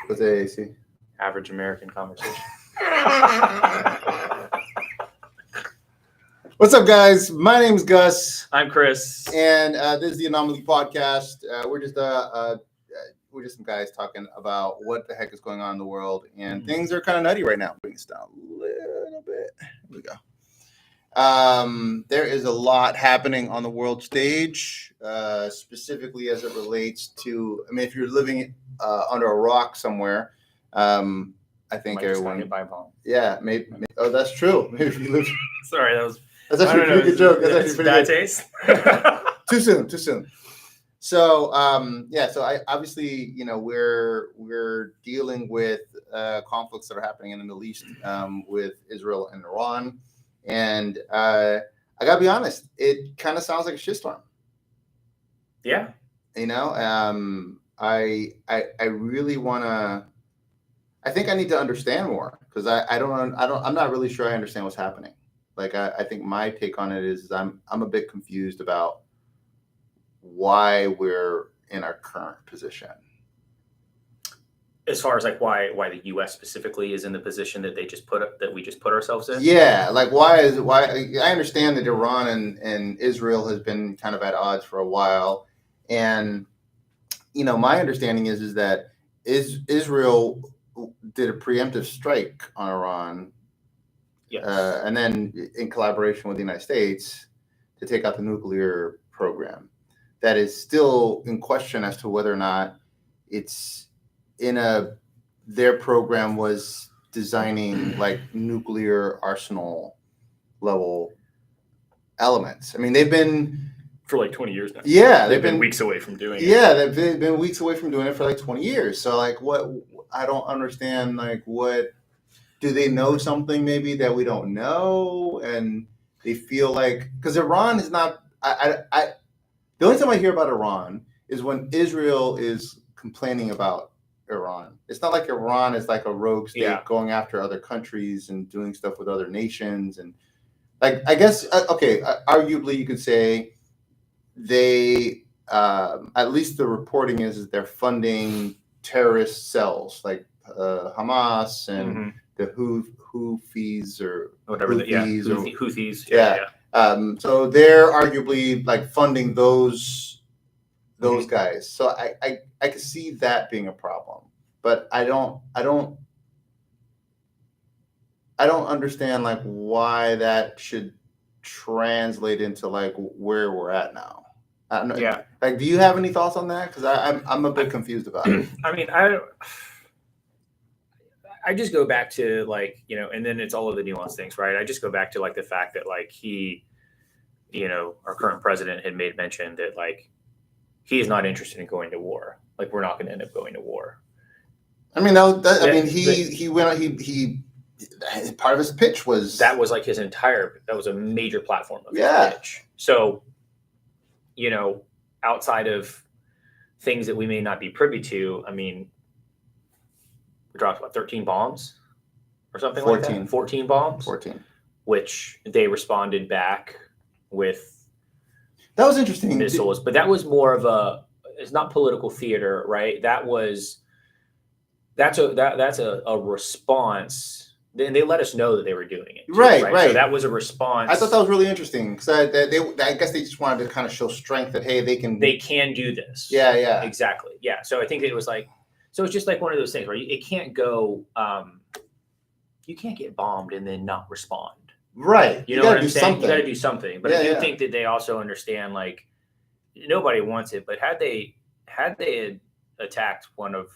What's AAC? Average American conversation. What's up, guys? My name is Gus. I'm Chris. And this is the Anomaly Podcast. We're just some guys talking about what the heck is going on in the world, and things are kind of nutty right now. Bring this down a little bit. Here we go. There is a lot happening on the world stage, specifically as it relates to. I mean, if you're living under a rock somewhere, I think everyone. Hit by a bomb. Yeah, maybe. Oh, that's true. Maybe if you live. Sorry, that's actually a pretty good joke. That's actually pretty bad good. taste. Too soon. So, so I obviously, we're dealing with conflicts that are happening in the Middle East with Israel and Iran, and I gotta be honest, it kind of sounds like a shitstorm. Yeah. I really wanna. I think I need to understand more because I'm not really sure I understand what's happening. Like I think my take on it is I'm a bit confused about why we're in our current position. As far as like why the U.S. specifically is in the position that we just put ourselves in. Yeah, like why I understand that Iran and Israel has been kind of at odds for a while, and my understanding is that Israel did a preemptive strike on Iran. Yes. And then in collaboration with the United States to take out the nuclear program. That is still in question as to whether or not it's their program was designing like nuclear arsenal level elements. I mean, they've been for like 20 years now. Yeah, they've been weeks away from doing it. Yeah, they've been weeks away from doing it for like 20 years. So like, what I don't understand, like, what do they know something maybe that we don't know, and they feel like because Iran is not. The only time I hear about Iran is when Israel is complaining about Iran. It's not like Iran is like a rogue state going after other countries and doing stuff with other nations. And like, I guess, arguably you could say they, at least the reporting is that they're funding terrorist cells like Hamas and the Houthis or whatever. Houthis. Yeah. So they're arguably like funding those guys. So I can see that being a problem, but I don't understand like why that should translate into like where we're at now. I don't know. Yeah. Like, do you have any thoughts on that? Because I'm a bit confused about it. I mean, I just go back to like, and then it's all of the nuanced things, right? I just go back to like the fact that like he, our current president had made mention that like he is not interested in going to war. Like we're not going to end up going to war. I mean, he went. He part of his pitch was that was like that was a major platform of his pitch. So, outside of things that we may not be privy to, I mean, we dropped about 13 bombs or something 14. Like that. 14 bombs. 14. Which they responded back with. That was interesting. Missiles, but that was more of it's not political theater, right? That's a response. Then they let us know that they were doing it. Too, right. So that was a response. I thought that was really interesting because I guess they just wanted to kind of show strength that, hey, they can do this. Yeah. Exactly. Yeah. So I think it was like, so it's just like one of those things where it can't go, you can't get bombed and then not respond. Right. You know what I'm saying? You got to do something. But I do think that they also understand, like, nobody wants it, but had they attacked one of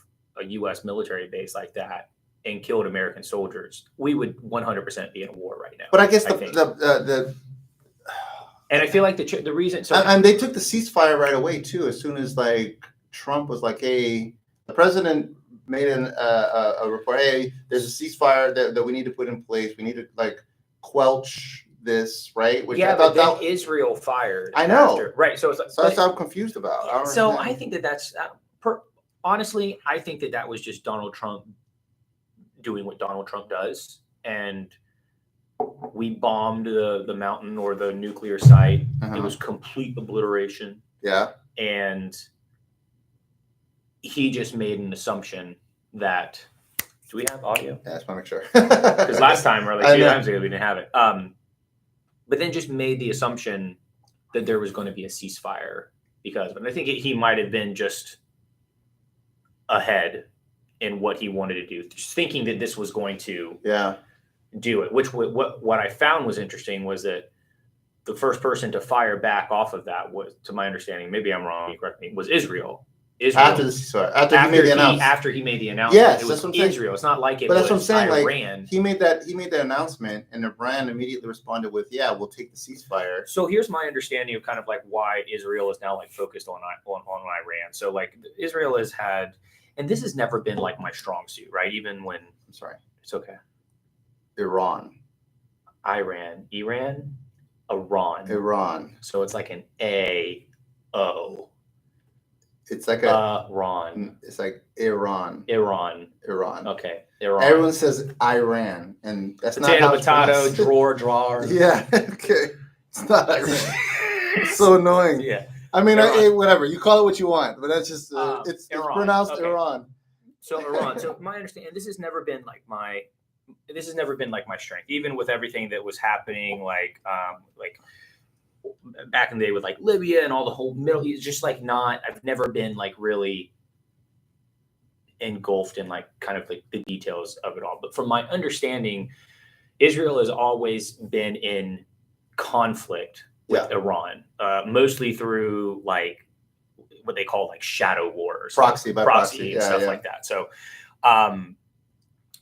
a U.S. military base like that and killed American soldiers, we would 100% be in a war right now. But I guess and I feel like the reason. So and they took the ceasefire right away too. As soon as like Trump was like, "Hey," the president made a report. "Hey, there's a ceasefire that we need to put in place. We need to like quelch this, right?" Which I thought that Israel fired. I know, after, right? So that's what I'm confused about. I think that's honestly, I think that was just Donald Trump doing what Donald Trump does, and we bombed the mountain or the nuclear site. It was complete obliteration. Yeah. And he just made an assumption that. Do we have audio? Yeah, I just want to make sure. Because last time, or like I 2 know. times ago, we didn't have it. But then just made the assumption that there was going to be a ceasefire because, but I think he might have been just ahead in what he wanted to do, just thinking that this was going to do it. Which what I found was interesting was that the first person to fire back off of that was, to my understanding, maybe I'm wrong, correct me, was Israel. After the ceasefire, after he made the announcement. After he made the announcement, yes, it was that's what I'm saying. Israel. It's not like it but was that's what I'm saying. Iran. Like he made that announcement, and Iran immediately responded with, "Yeah, we'll take the ceasefire." So here's my understanding of kind of like why Israel is now like focused on Iran. So like Israel has had, and this has never been like my strong suit, right? Even when I'm sorry, it's okay. Iran. So it's like an A-O. It's like Iran. It's like Iran. Okay, Iran. Everyone says Iran, and that's potato, not how potato, drawer. Yeah, okay. It's not Iran. It's so annoying. Yeah. I mean, whatever. You call it what you want, but that's just it's pronounced Iran. So Iran. So my understanding, this has never been like my strength, even with everything that was happening, like back in the day with like Libya and all the whole Middle East. Just like I've never been like really engulfed in like kind of like the details of it all. But from my understanding, Israel has always been in conflict with Iran, mostly through like what they call like shadow wars, proxy and stuff like that. So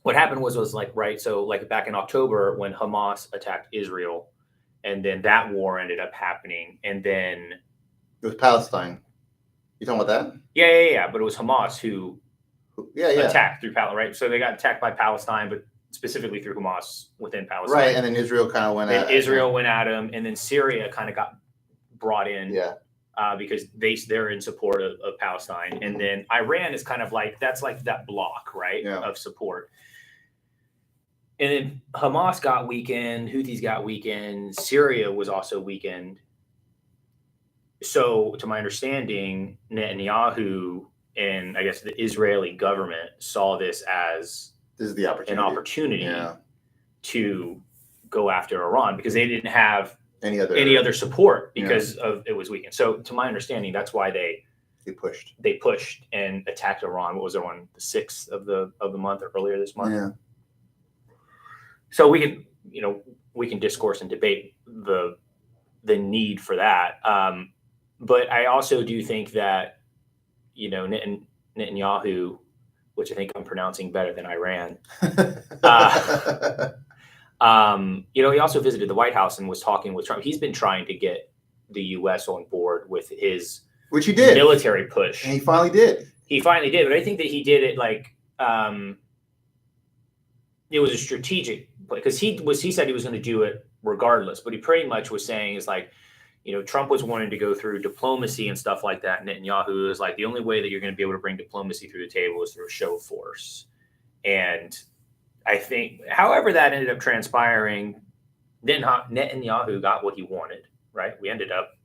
what happened was like, right, so like back in October when Hamas attacked Israel, and then that war ended up happening, and then it was Palestine. You talking about that? Yeah. But it was Hamas who attacked through Palestine, right? So they got attacked by Palestine, but specifically through Hamas within Palestine. Right, and then Israel kind of went at Israel went at him, and then Syria kind of got brought in. Because they're in support of Palestine, and then Iran is kind of like that's like that block, right, of support. And then Hamas got weakened, Houthis got weakened, Syria was also weakened. So, to my understanding, Netanyahu and I guess the Israeli government saw this as the opportunity. An opportunity to go after Iran because they didn't have any other support because of it was weakened. So, to my understanding, that's why they pushed and attacked Iran. What was it on the 6th of the month or earlier this month? Yeah. So we can discourse and debate the need for that. But I also do think that, Netanyahu, which I think I'm pronouncing better than Iran, he also visited the White House and was talking with Trump. He's been trying to get the U.S. on board with his military push. And he finally did. But I think that he did it like it was a strategic play because he said he was going to do it regardless, but he pretty much was saying is like, Trump was wanting to go through diplomacy and stuff like that. Netanyahu is like, the only way that you're going to be able to bring diplomacy through the table is through a show of force. And I think, however that ended up transpiring, Netanyahu got what he wanted, right? We ended up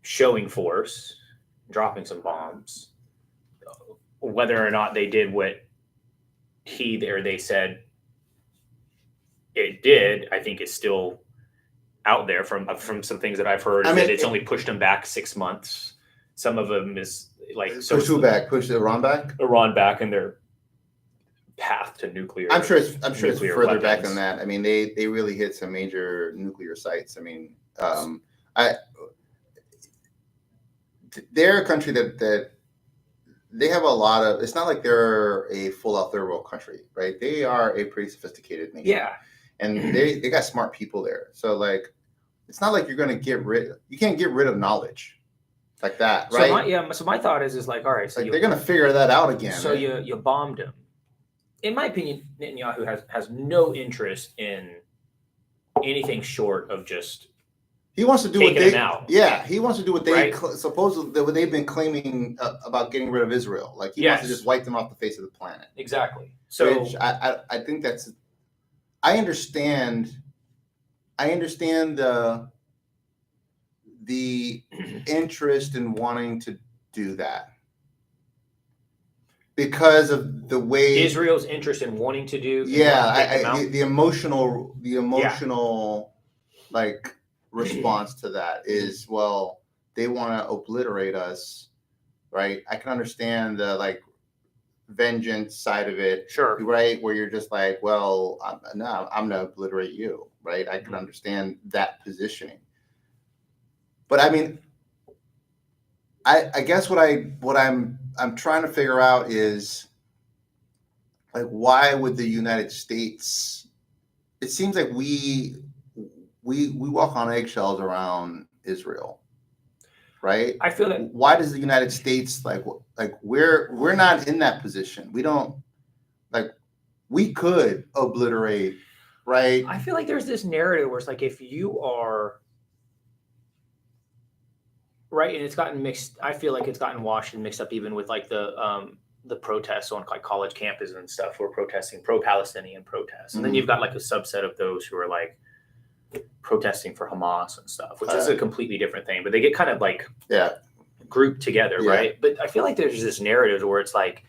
showing force, dropping some bombs. Whether or not they did what they said it did, I think is still out there from some things that I've heard. That it's only pushed them back 6 months. Some of them is like push Iran back in their path to nuclear. I'm sure it's further weapons. back than that. I mean, they really hit some major nuclear sites. I mean, they're a country that they have a lot of. It's not like they're a full-out third world country, right? They are a pretty sophisticated nation. Yeah, and they got smart people there. So like, it's not like you're going to you can't get rid of knowledge like that, right? So my thought is like, all right, so like they're going to figure that out again. So right? you bombed him. In my opinion, Netanyahu has no interest in anything short of just. He wants to do what they he wants to do what they supposedly what they've been claiming about getting rid of Israel. Like he wants to just wipe them off the face of the planet. Exactly. So which I think that's. I understand the interest in wanting to do that. because of the way Israel's interest in wanting to do. the emotional like response to that is, well, they want to obliterate us, right? I can understand the like vengeance side of it, Sure. right? Where you're just like, well, I'm gonna obliterate you, right? I can understand that positioning, but I mean, I guess what I'm trying to figure out is like, why would the United States? It seems like we walk on eggshells around Israel, right? I feel that. Why does the United States like we're not in that position? We don't like we could obliterate, right? I feel like there's this narrative where it's like if you are right, and it's gotten mixed. I feel like it's gotten washed and mixed up even with like the protests on like college campuses and stuff who are protesting pro-Palestinian protests, and then you've got like a subset of those who are like protesting for Hamas and stuff, which is a completely different thing. But they get kind of like grouped together, right? But I feel like there's this narrative where it's like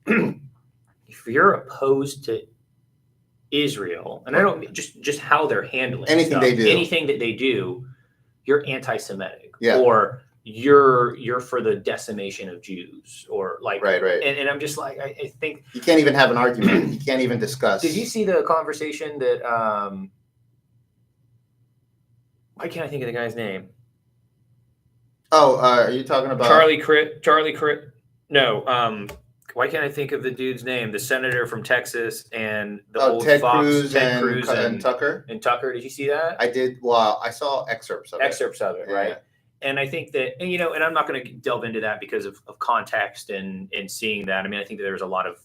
if you're opposed to Israel, and I don't just how they're handling anything stuff, they do, anything that they do, you're anti-Semitic, yeah, or you're for the decimation of Jews, or like right. And I'm just like, I think you can't even have an argument. You can't even discuss. Did you see the conversation that why can't I think of the guy's name? Oh, are you talking about Charlie Crit? No, why can't I think of the dude's name? The senator from Texas and the old Ted Fox, Cruz Ted Cruz and Tucker. And Tucker, did you see that? I did. Well, I saw excerpts of it, right? And I think that, and and I'm not going to delve into that because of context and seeing that. I mean, I think that there's a lot of,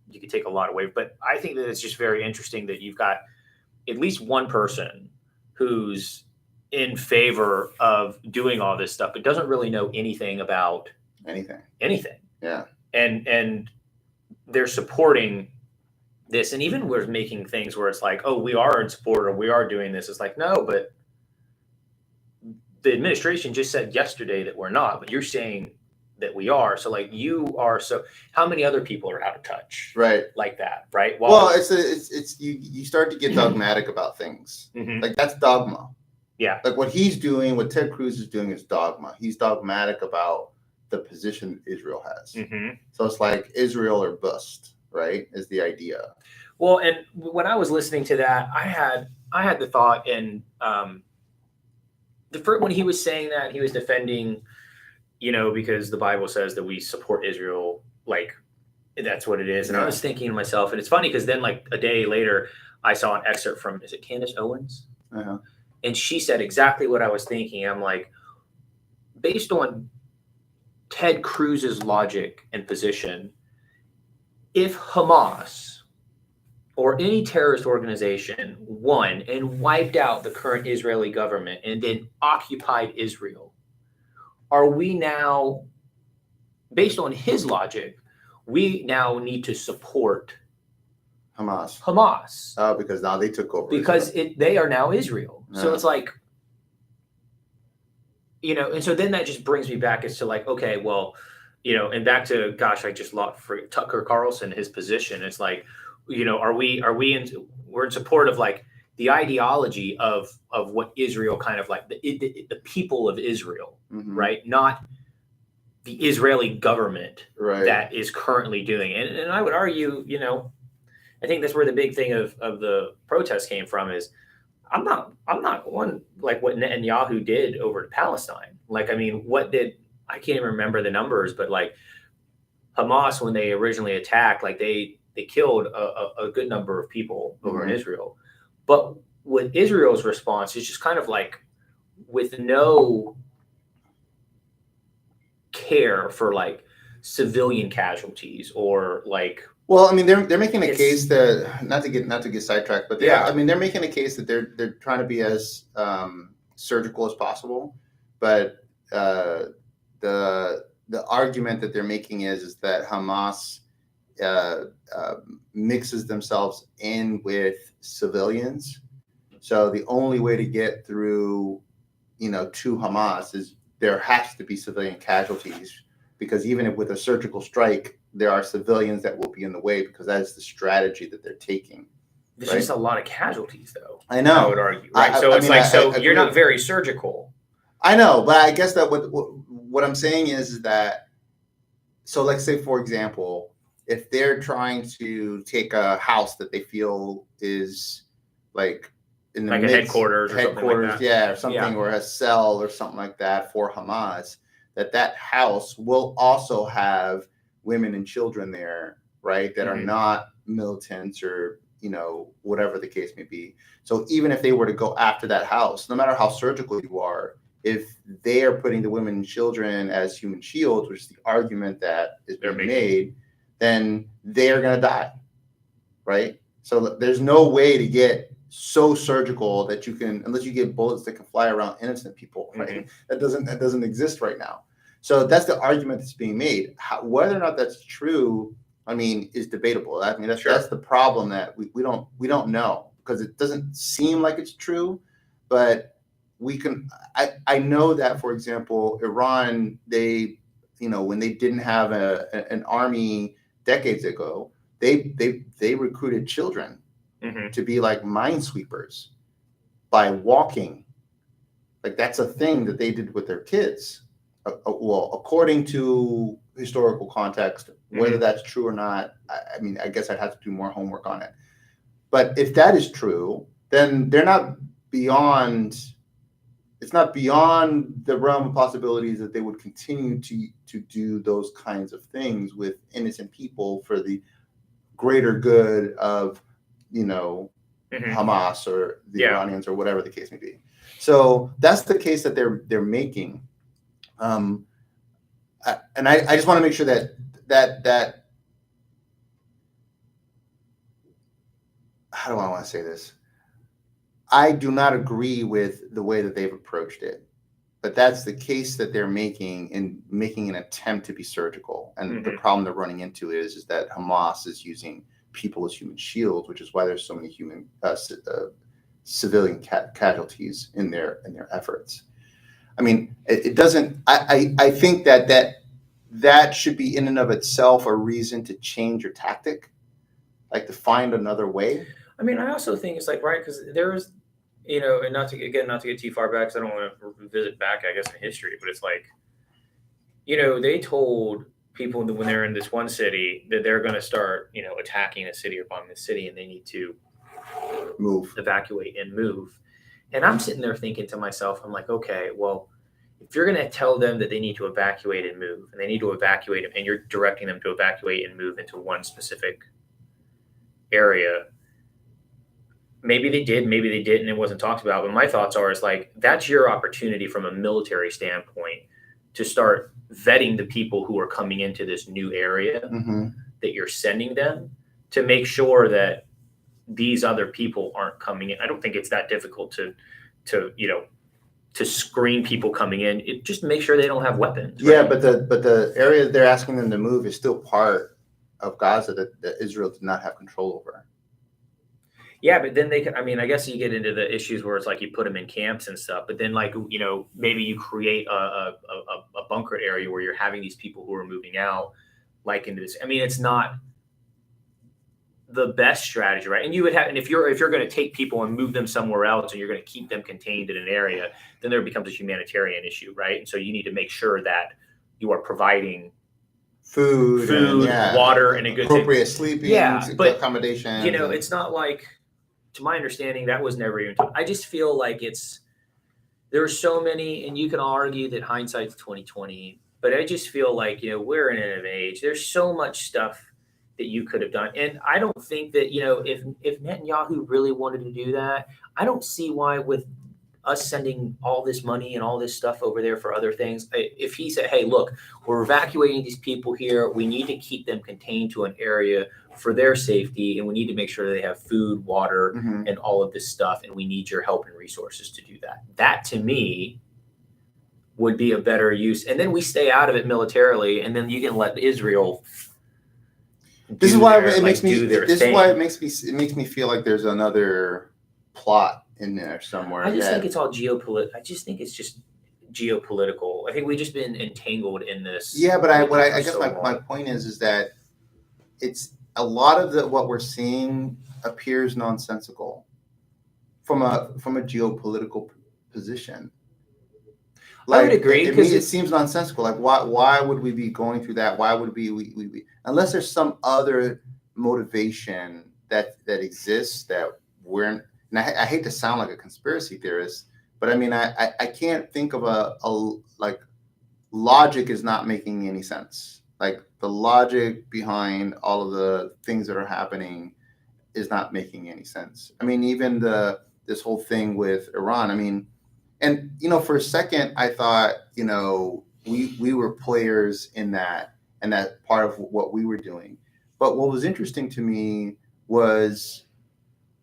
you could take a lot away, but I think that it's just very interesting that you've got at least one person who's in favor of doing all this stuff, but doesn't really know anything about anything. Yeah. And they're supporting this. And even we're making things where it's like, oh, we are in support or we are doing this. It's like, no, but the administration just said yesterday that we're not, but you're saying that we are. So like you are. So how many other people are out of touch? Right. Like that. Right. Well, it's you start to get dogmatic about things. Like that's dogma. Yeah. Like what he's doing, what Ted Cruz is doing is dogma. He's dogmatic about the position Israel has. So it's like Israel or bust, right? Is the idea. Well, and when I was listening to that, I had the thought, and the first, when he was saying that, he was defending, because the Bible says that we support Israel, like that's what it is. And I was thinking to myself, and it's funny because then like a day later, I saw an excerpt from, is it Candace Owens? And she said exactly what I was thinking. I'm like, based on Ted Cruz's logic and position, if Hamas or any terrorist organization won and wiped out the current Israeli government and then occupied Israel, are we now, based on his logic, we now need to support Hamas? Oh, because now they took over. Because they are now Israel. Yeah. So it's like, and so then that just brings me back as to like, okay, well, and back to, gosh, I just lost for Tucker Carlson, his position. It's like, we're in support of like the ideology of what Israel kind of like the people of Israel, right? Not the Israeli government that is currently doing it. And I would argue, I think that's where the big thing of the protest came from is I'm not one like what Netanyahu did over to Palestine. Like, I mean, I can't even remember the numbers, but like Hamas, when they originally attacked, like they killed a good number of people over in Israel. But with Israel's response, it's just kind of like with no care for like civilian casualties or like. Well, I mean, they're making a case that not to get sidetracked, but I mean, they're making a case that they're trying to be as surgical as possible. But the argument that they're making is that Hamas mixes themselves in with civilians. So the only way to get through, to Hamas is there has to be civilian casualties, because even with a surgical strike, there are civilians that will be in the way because that is the strategy that they're taking. There's just a lot of casualties, though. I know. I would argue, right? So it's you're not very surgical. I know, but I guess that what I'm saying is that, so let's say, for example, if they're trying to take a house that they feel is like in the like midst, a headquarters, or something like that. or something, or a cell or something like that for Hamas, that house will also have women and children there, right? That are not militants or, whatever the case may be. So even if they were to go after that house, no matter how surgical you are, if they are putting the women and children as human shields, which is the argument that is being made, then they're going to die, right? So there's no way to get so surgical that you can, unless you get bullets that can fly around innocent people, right? That doesn't exist right now. So that's the argument that's being made. Whether or not that's true, is debatable. That's the problem, that we don't know, because it doesn't seem like it's true, but we can. I know that, for example, Iran, they, when they didn't have an army decades ago, they recruited children to be like minesweepers by walking. Like, that's a thing that they did with their kids. Well, according to historical context, whether that's true or not, I guess I'd have to do more homework on it. But if that is true, then they're not beyond. It's not beyond the realm of possibilities that they would continue to do those kinds of things with innocent people for the greater good of, Hamas or the Iranians or whatever the case may be. So that's the case that they're making. And I just want to make sure that how do I want to say this? I do not agree with the way that they've approached it, but that's the case that they're making in making an attempt to be surgical. And the problem they're running into is that Hamas is using people as human shields, which is why there's so many human civilian casualties in their efforts. It doesn't. I think that should be in and of itself a reason to change your tactic, like to find another way. I also think it's like, right, because there's, and not to get too far back, because I don't want to visit back, I guess, in history, but it's like, they told people that when they're in this one city that they're going to start, attacking a city or bombing the city, and they need to evacuate and move. And I'm sitting there thinking to myself, I'm like, okay, well, if you're going to tell them that they need to evacuate and move, and they need to evacuate, and you're directing them to evacuate and move into one specific area, maybe they did, maybe they didn't, it wasn't talked about. But my thoughts are, is like, that's your opportunity from a military standpoint to start vetting the people who are coming into this new area that you're sending them, to make sure that these other people aren't coming in. I don't think it's that difficult to screen people coming in. It just make sure they don't have weapons. Right? Yeah, but the area they're asking them to move is still part of Gaza that Israel did not have control over. Yeah, but then they can, I guess you get into the issues where it's like you put them in camps and stuff, but then maybe you create a bunker area where you're having these people who are moving out, like into this. It's not the best strategy, right? And you would have, and if you're going to take people and move them somewhere else, and you're going to keep them contained in an area, then there becomes a humanitarian issue, right? And so you need to make sure that you are providing food, and, water, and a good appropriate sleeping, accommodation. It's not like, to my understanding, that was never even. I just feel like there are so many, and you can argue that hindsight's 20/20, but I just feel like we're in an age. There's so much stuff that you could have done, and I don't think that if Netanyahu really wanted to do that, I don't see why, with us sending all this money and all this stuff over there for other things, if he said, hey, look, we're evacuating these people here, we need to keep them contained to an area for their safety, and we need to make sure they have food, water, and all of this stuff, and we need your help and resources to do that. That, to me, would be a better use. And then we stay out of it militarily, and then you can let Israel. This is why it makes me feel like there's another plot in there somewhere. I just think it's all geopolitical. I just think it's just geopolitical. I think we've just been entangled in this. Yeah, but I guess my point is that it's a lot of what we're seeing appears nonsensical from a geopolitical position. I would agree, to me, it seems nonsensical. Like, why would we be going through that? Why would we unless there's some other motivation that exists that we're. And I hate to sound like a conspiracy theorist, but I mean, I can't think of a like logic is not making any sense. Like the logic behind all of the things that are happening is not making any sense. I mean, even this whole thing with Iran. I mean, and for a second, I thought we were players in that, and that part of what we were doing. But what was interesting to me was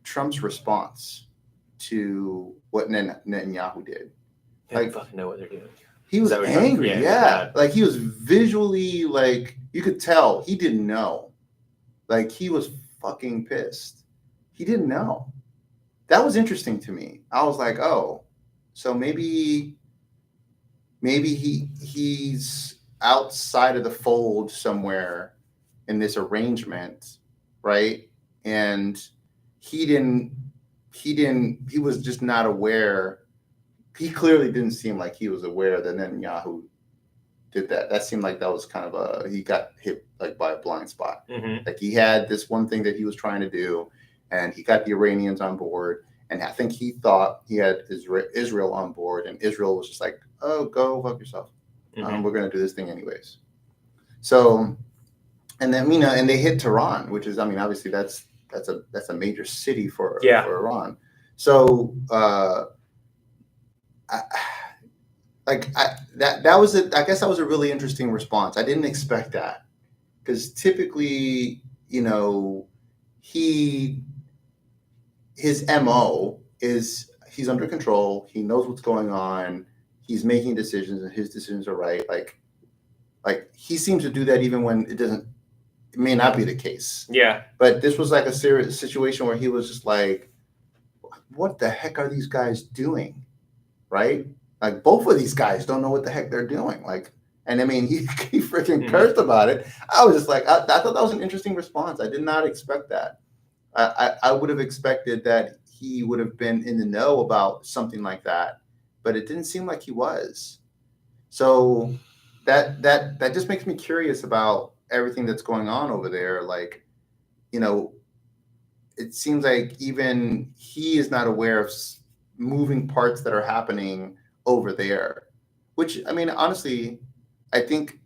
Trump's response to what Netanyahu did. They don't fucking know what they're doing. He was angry, yeah. Like he was visually, like you could tell he didn't know. Like he was fucking pissed. He didn't know. That was interesting to me. I was like, oh, so maybe he's outside of the fold somewhere in this arrangement, right? And he was just not aware. He clearly didn't seem like he was aware that Netanyahu did that. That seemed like that was kind of he got hit like by a blind spot. Mm-hmm. Like he had this one thing that he was trying to do, and he got the Iranians on board. And I think he thought he had Israel on board, and Israel was just like, "Oh, go fuck yourself. Mm-hmm. We're going to do this thing anyways." So, and then and they hit Tehran, which is, I mean, obviously that's a major city for Iran. So, that was I guess that was a really interesting response. I didn't expect that because typically, his MO is he's under control. He knows what's going on. He's making decisions, and his decisions are right. Like he seems to do that even when it may not be the case. Yeah. But this was like a serious situation where he was just like, what the heck are these guys doing? Right? Like both of these guys don't know what the heck they're doing. Like, and I mean, he freaking cursed about it. I was just like, I thought that was an interesting response. I did not expect that. I would have expected that he would have been in the know about something like that, but it didn't seem like he was. So that just makes me curious about everything that's going on over there. Like, it seems like even he is not aware of moving parts that are happening over there, which, I mean, honestly, I think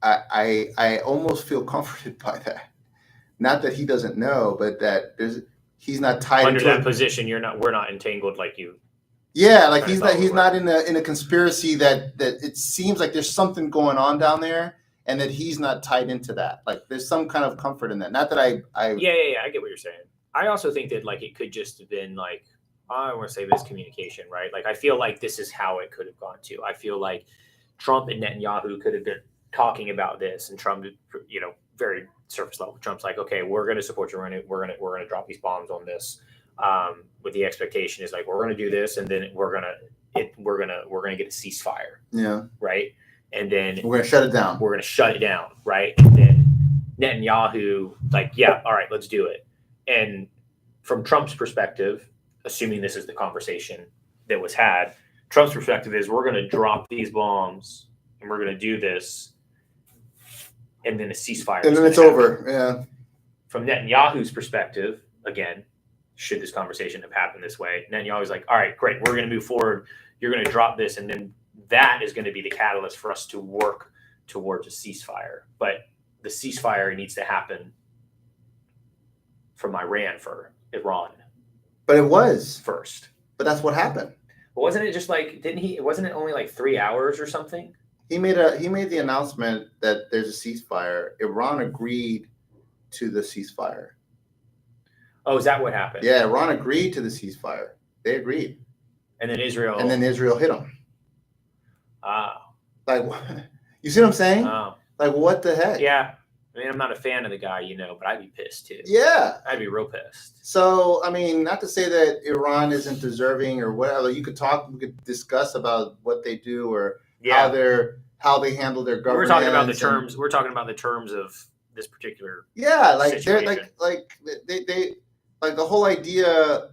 I almost feel comforted by that. Not that he doesn't know, but that he's not tied under that position. We're not entangled like you. Yeah, like he's not in a conspiracy that it seems like there's something going on down there, and that he's not tied into that. Like there's some kind of comfort in that. Not that I Yeah, I get what you're saying. I also think that like it could just have been like, I want to say miscommunication, right? Like I feel like this is how it could have gone to. I feel like Trump and Netanyahu could have been talking about this, and Trump, very surface level. Trump's like, okay, we're going to support you. We're going to drop these bombs on this, with the expectation is like we're going to do this, and then we're going to get a ceasefire. Yeah. Right. And then we're going to shut it down. We're going to shut it down. Right. And then Netanyahu, like, yeah, all right, let's do it. And from Trump's perspective, assuming this is the conversation that was had, Trump's perspective is we're going to drop these bombs and we're going to do this. And then a ceasefire. And then it's over. Yeah. From Netanyahu's perspective, again, should this conversation have happened this way, Netanyahu's like, all right, great. We're going to move forward. You're going to drop this. And then that is going to be the catalyst for us to work towards a ceasefire. But the ceasefire needs to happen from Iran for Iran. But it was first. But that's what happened. But wasn't it just like, wasn't it only like 3 hours or something? He made the announcement that there's a ceasefire. Iran agreed to the ceasefire. Oh, is that what happened? Yeah, Iran agreed to the ceasefire. They agreed. And then Israel hit them. Ah. Like, you see what I'm saying? Oh. Like, what the heck? Yeah. I mean, I'm not a fan of the guy, but I'd be pissed too. Yeah. I'd be real pissed. So, I mean, not to say that Iran isn't deserving or whatever. We could discuss about what they do or how they handle their government. We're talking about the terms. We're talking about the terms of this particular like situation. they're they like the whole idea.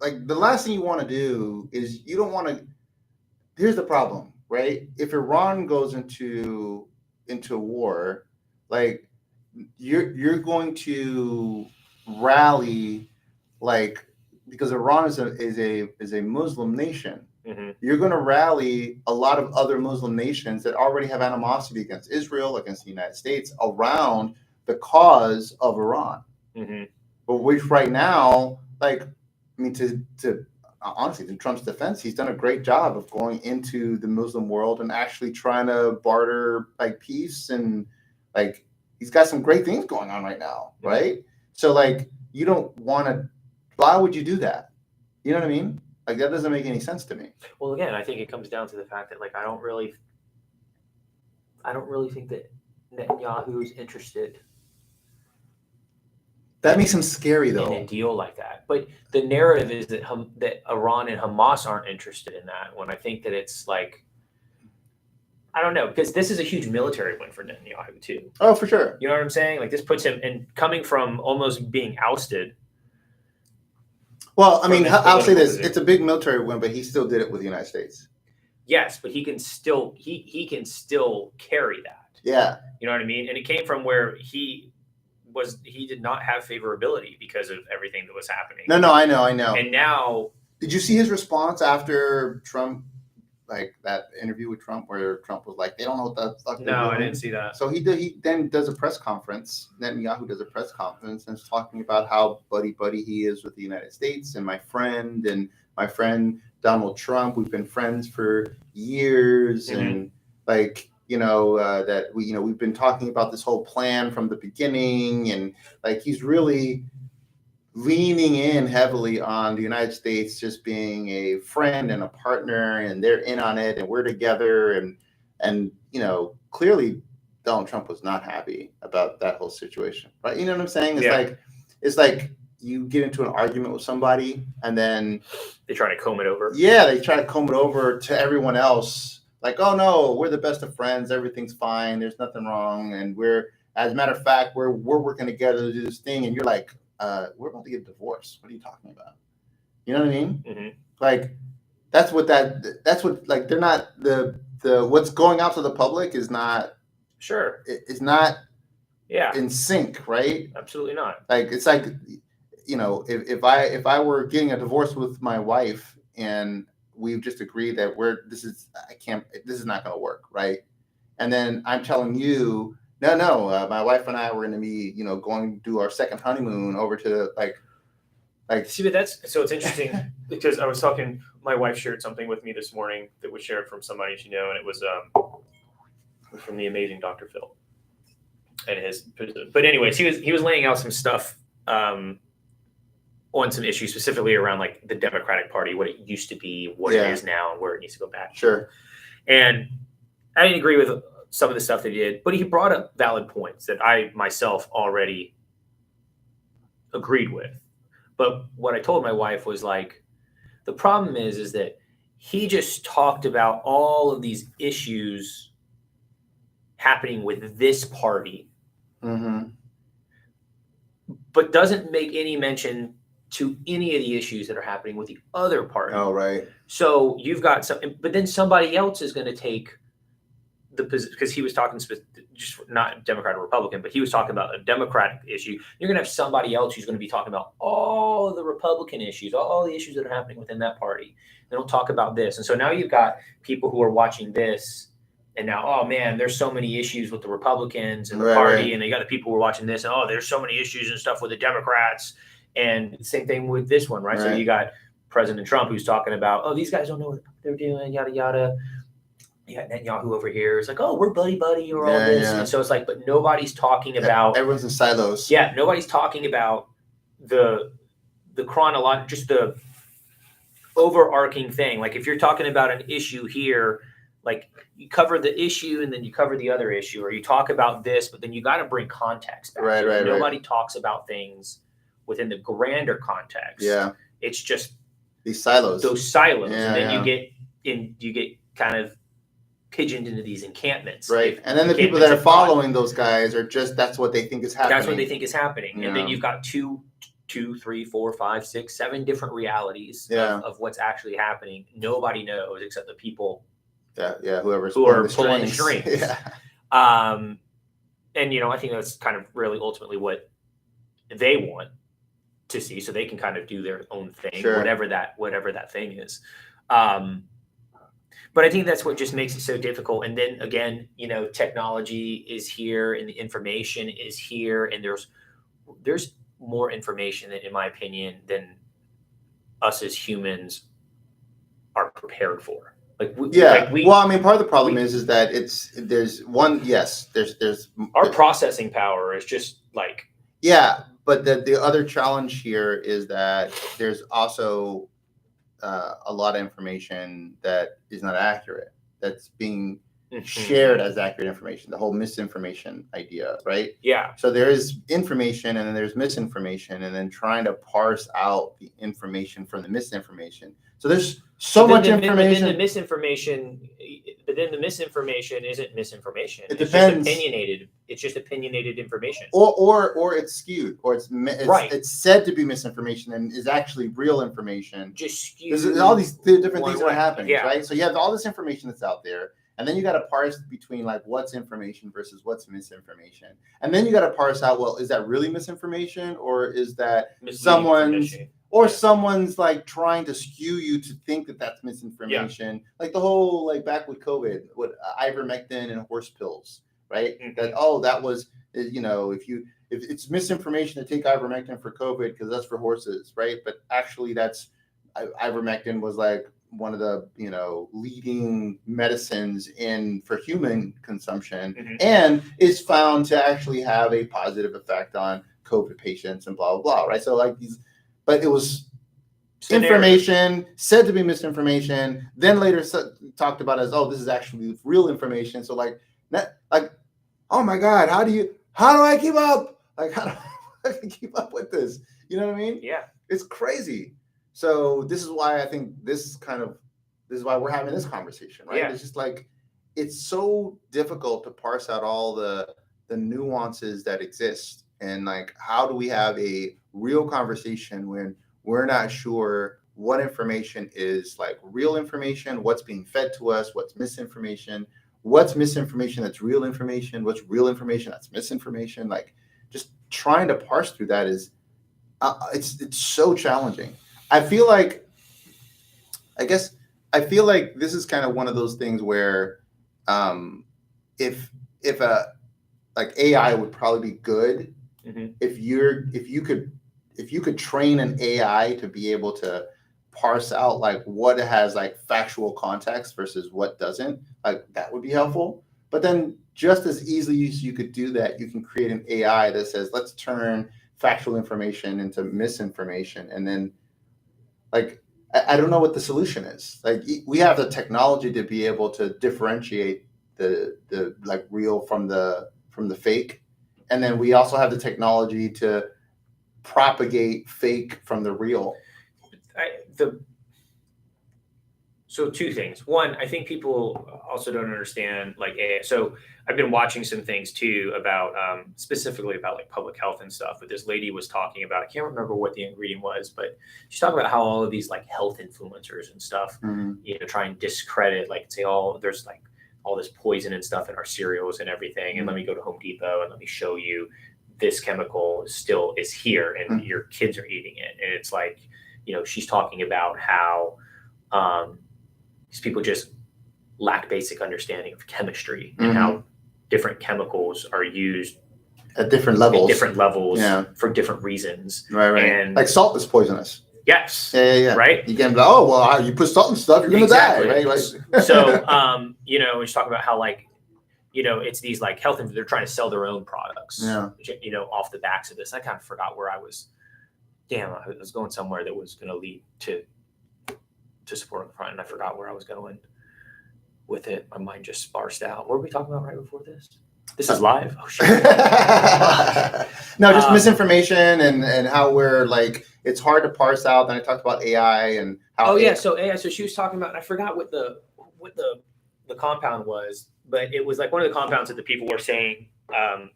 Like the last thing you want to do is you don't want to. Here's the problem, right? If Iran goes into war, like you're going to rally, like because Iran is a Muslim nation. Mm-hmm. You're going to rally a lot of other Muslim nations that already have animosity against Israel, against the United States, around the cause of Iran. Mm-hmm. But which right now, like, I mean, to honestly, to Trump's defense, he's done a great job of going into the Muslim world and actually trying to barter like peace, and like he's got some great things going on right now, right? So like you don't want to. Why would you do that? You know what I mean? Like that doesn't make any sense to me. Well, again, I think it comes down to the fact that like I don't really think that Netanyahu is interested. That makes him scary, though. In a deal like that. But the narrative is that that Iran and Hamas aren't interested in that. When I think that it's like, I don't know, because this is a huge military win for Netanyahu too. Oh, for sure. You know what I'm saying? Like this puts him in coming from almost being ousted. Well, I mean, I'll say this: it's a big military win, but he still did it with the United States. Yes, but he can still carry that. Yeah. You know what I mean? And it came from where he did not have favorability because of everything that was happening. No, I know. And now, did you see his response after Trump, like that interview with Trump, where Trump was like, "They don't know what the fuck they're doing"? No, I didn't see that. So he then does a press conference. Netanyahu does a press conference and is talking about how buddy he is with the United States and my friend Donald Trump. We've been friends for years, Mm-hmm. and like. That we've been talking about this whole plan from the beginning, and like he's really leaning in heavily on the United States just being a friend and a partner, and they're in on it, and we're together, and clearly Donald Trump was not happy about that whole situation, right? You know what I'm saying? It's like you get into an argument with somebody, and then they try to comb it over. Yeah, they try to comb it over to everyone else. Like, oh no, we're the best of friends. Everything's fine. There's nothing wrong. And as a matter of fact, we're working together to do this thing. And you're like, we're about to get divorced. What are you talking about? You know what I mean? Mm-hmm. Like, that's what like they're not the what's going out to the public is not sure. It's not in sync, right? Absolutely not. Like it's like if I were getting a divorce with my wife and we've just agreed that this is not going to work, right? And then I'm telling you, no, my wife and I were going to be, going to do our second honeymoon over to like. See, but so it's interesting because I was talking. My wife shared something with me this morning that was shared from somebody she knew, and it was from the amazing Dr. Phil. But anyways, he was laying out some stuff. On some issues specifically around like the Democratic Party, what it used to be, what it is now, and where it needs to go back. Sure. And I didn't agree with some of the stuff they did, but he brought up valid points that I myself already agreed with. But what I told my wife was like, the problem is that he just talked about all of these issues happening with this party, mm-hmm. but doesn't make any mention to any of the issues that are happening with the other party. Oh, right. So you've got some, but then somebody else is going to take the position, because he was talking just not Democrat or Republican, but he was talking about a Democratic issue. You're going to have somebody else who's going to be talking about all the Republican issues, all the issues that are happening within that party. They don't talk about this. And so now you've got people who are watching this and now, oh man, there's so many issues with the Republicans and the party. Right. And they got the people who are watching this and, oh, there's so many issues and stuff with the Democrats. And same thing with this one, right? So you got President Trump who's talking about, oh, these guys don't know what they're doing, yada, yada. You got Netanyahu over here. It's like, oh, we're buddy or all this. Yeah. And so it's like, but nobody's talking about. Everyone's in silos. Yeah, nobody's talking about the chronological, just the overarching thing. Like if you're talking about an issue here, like you cover the issue and then you cover the other issue, or you talk about this, but then you got to bring context back. Right. Nobody talks about things within the grander context. Yeah. It's just those silos. Yeah, and then you get kind of pigeoned into these encampments. Right. And then the people that are following those guys are just, that's what they think is happening. That's what they think is happening. Yeah. And then you've got 2, 3, 4, 5, 6, 7 different realities of what's actually happening. Nobody knows except the people whoever's who are pulling the strings. Yeah. And, I think that's kind of really ultimately what they want to see, so they can kind of do their own thing, whatever that thing is. But I think that's what just makes it so difficult. And then again, technology is here and the information is here, and there's more information that, in my opinion, than us as humans are prepared for. Well, I mean, part of the problem is that there's our processing power is just like, but the other challenge here is that there's also a lot of information that is not accurate, that's being shared as accurate information, the whole misinformation idea, right? Yeah. So there is information and then there's misinformation, and then trying to parse out the information from the misinformation. So there's so much information. But then the misinformation isn't misinformation. It depends. Just opinionated. It's just opinionated information. Or it's skewed, or it's said to be misinformation and is actually real information. Just skewed. There's all these different things that are happening, yeah. right? So you have all this information that's out there, and then you got to parse between like what's information versus what's misinformation. And then you got to parse out, well, is that really misinformation, or is that someone's like trying to skew you to think that that's misinformation? Yeah. Like the whole, like back with COVID, with ivermectin and horse pills, right? Mm-hmm. That was, if it's misinformation to take ivermectin for COVID because that's for horses, right? But actually ivermectin was like one of the leading medicines for human consumption, and is found to actually have a positive effect on COVID patients and blah blah blah, right? So like these, but it was information said to be misinformation, then later talked about as this is actually real information. So like oh my God, how do I keep up? Like how do I keep up with this? You know what I mean? Yeah, it's crazy. So this is why I think this is why we're having this conversation, right? Yeah. It's just like, it's so difficult to parse out all the nuances that exist. And like, how do we have a real conversation when we're not sure what information is like real information, what's being fed to us, what's misinformation that's real information, what's real information that's misinformation? Like, just trying to parse through that is, it's so challenging. I feel like this is kind of one of those things where if AI would probably be good if you could train an AI to be able to parse out like what has like factual context versus what doesn't, like that would be helpful. But then just as easily as you could do that, you can create an AI that says, let's turn factual information into misinformation. And then like, I don't know what the solution is. Like, we have the technology to be able to differentiate the like real from the fake. And then we also have the technology to propagate fake from the real. So 2 things. One, I think people also don't understand like AI. So I've been watching some things too about specifically about like public health and stuff. But this lady was talking about, I can't remember what the ingredient was, but she's talking about how all of these like health influencers and stuff, try and discredit, like say, there's like all this poison and stuff in our cereals and everything. And let me go to Home Depot and let me show you this chemical still is here and your kids are eating it. And it's like, she's talking about how these people just lack basic understanding of chemistry and how different chemicals are used at different levels for different reasons. Right. And like salt is poisonous. Yes. Yeah. Right. You can be like, you put salt in stuff, you're going to die. Right. Like, so, she's talking about how like, it's these like health, they're trying to sell their own products, off the backs of this. I kind of forgot where I was. Damn, I was going somewhere that was going to lead to support on the front, and I forgot where I was going with it. My mind just sparsed out. What were we talking about right before this? This is live? Oh, shit. No, just misinformation and how we're like, it's hard to parse out. Then I talked about AI and how. So AI. So she was talking about, and I forgot what the the compound was, but it was like one of the compounds that the people were saying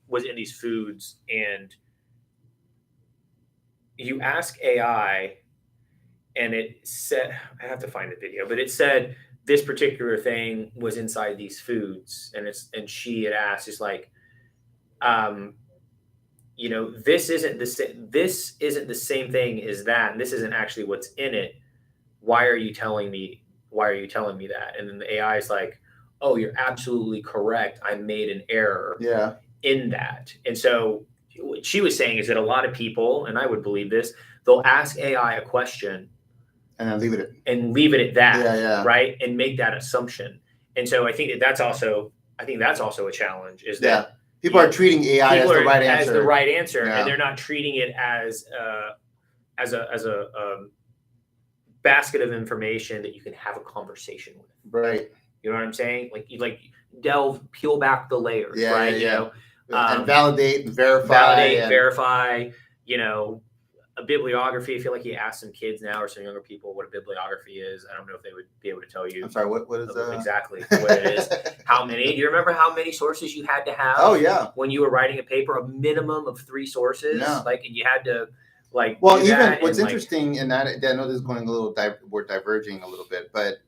was in these foods. And you ask AI, and it said, I have to find the video, but it said this particular thing was inside these foods, and she had asked, it's like, this isn't the same thing as that, and this isn't actually what's in it. Why are you telling me that? And then the AI is like, oh, you're absolutely correct. I made an error in that. And so what she was saying is that a lot of people, and I would believe this, they'll ask AI a question and then leave it at that, right? And make that assumption. And so I think that's also a challenge, is that people are treating AI as the right answer, and they're not treating it as a basket of information that you can have a conversation with. Right. You know what I'm saying? Like you peel back the layers, right? Yeah. And validate and verify. A bibliography. I feel like you ask some kids now or some younger people what a bibliography is. I don't know if they would be able to tell you. I'm sorry, what is that? Exactly what it is. How many? Do you remember how many sources you had to have? Oh, yeah. When you were writing a paper, a minimum of 3 sources. Yeah. And you had to even what's interesting in that, I know this is going a little, we're diverging a little bit, but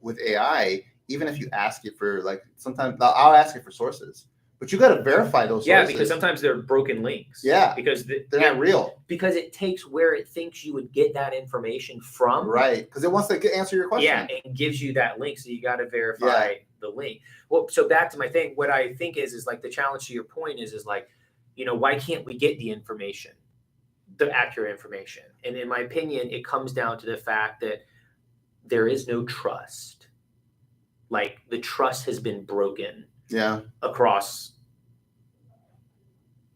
with AI, even if you ask it for sometimes I'll ask it for sources. But you got to verify those sources. Yeah, because sometimes they're broken links. Yeah. Because they're not real. Because it takes where it thinks you would get that information from. Right. Because it wants to answer your question. Yeah, and gives you that link. So you got to verify the link. Well, so back to my thing, what I think is the challenge to your point is why can't we get the information, the accurate information? And in my opinion, it comes down to the fact that there is no trust. The trust has been broken. Yeah. Across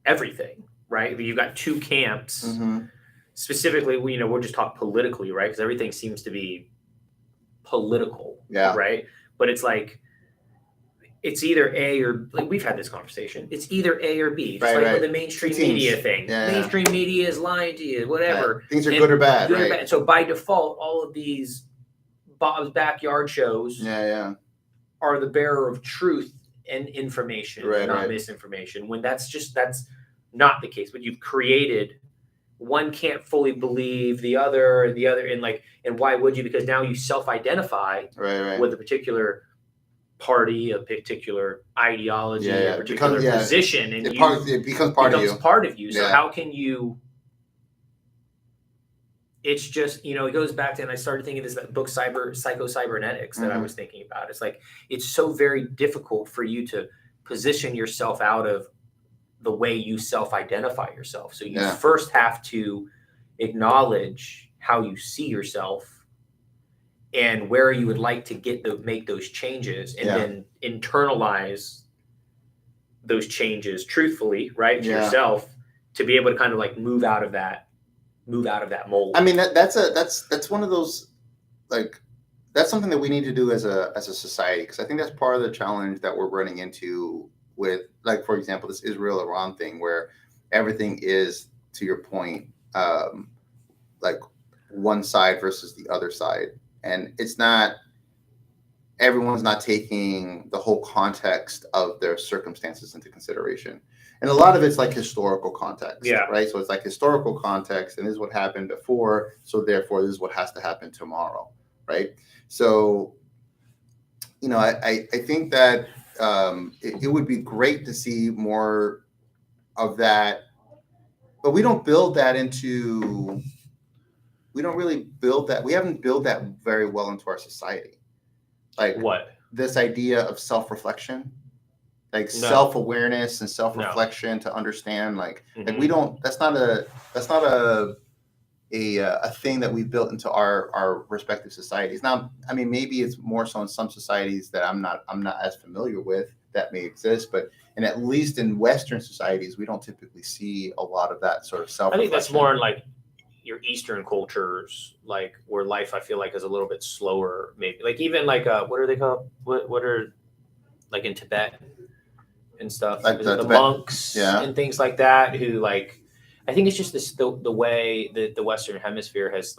everything, right? You've got 2 camps. Mm-hmm. Specifically, we'll just talk politically, right? Because everything seems to be political, right? But it's it's either A or we've had this conversation. It's either A or B. Just with the mainstream media thing. Yeah, mainstream media is lying to you, whatever. Things are good or bad, right? So by default, all of these Bob's Backyard shows are the bearer of truth and information, not misinformation, when that's not the case. But you've created, one can't fully believe the other, and why would you? Because now you self-identify with a particular party, a particular ideology, a particular position, and it becomes part of you. So how can you? It's just, it goes back to, and I started thinking this book, Psycho-Cybernetics, that I was thinking about. It's it's so very difficult for you to position yourself out of the way you self-identify yourself. So you first have to acknowledge how you see yourself and where you would like to make those changes, and then internalize those changes truthfully, right, to yourself, to be able to kind of move out of that mold. I mean, that's one of those, that's something that we need to do as a society, because I think that's part of the challenge that we're running into with, for example, this Israel-Iran thing, where everything is, to your point, one side versus the other side. And it's not, everyone's not taking the whole context of their circumstances into consideration. And a lot of it's historical context, right? So it's historical context, and this is what happened before, so therefore this is what has to happen tomorrow, right? So, I think that it would be great to see more of that, but we don't build that into, we don't really build that, we haven't built that very well into our society. What? This idea of self-reflection. Self-awareness and self-reflection to understand, we don't, that's not a thing that we built into our respective societies. Now, I mean, maybe it's more so in some societies that I'm not as familiar with that may exist, but at least in Western societies, we don't typically see a lot of that sort of self-reflection. I think that's more in your Eastern cultures, where life, I feel is a little bit slower, maybe. Even what are they called? What are, in Tibet and stuff, the monks and things like that, who I think it's just the way that the Western Hemisphere has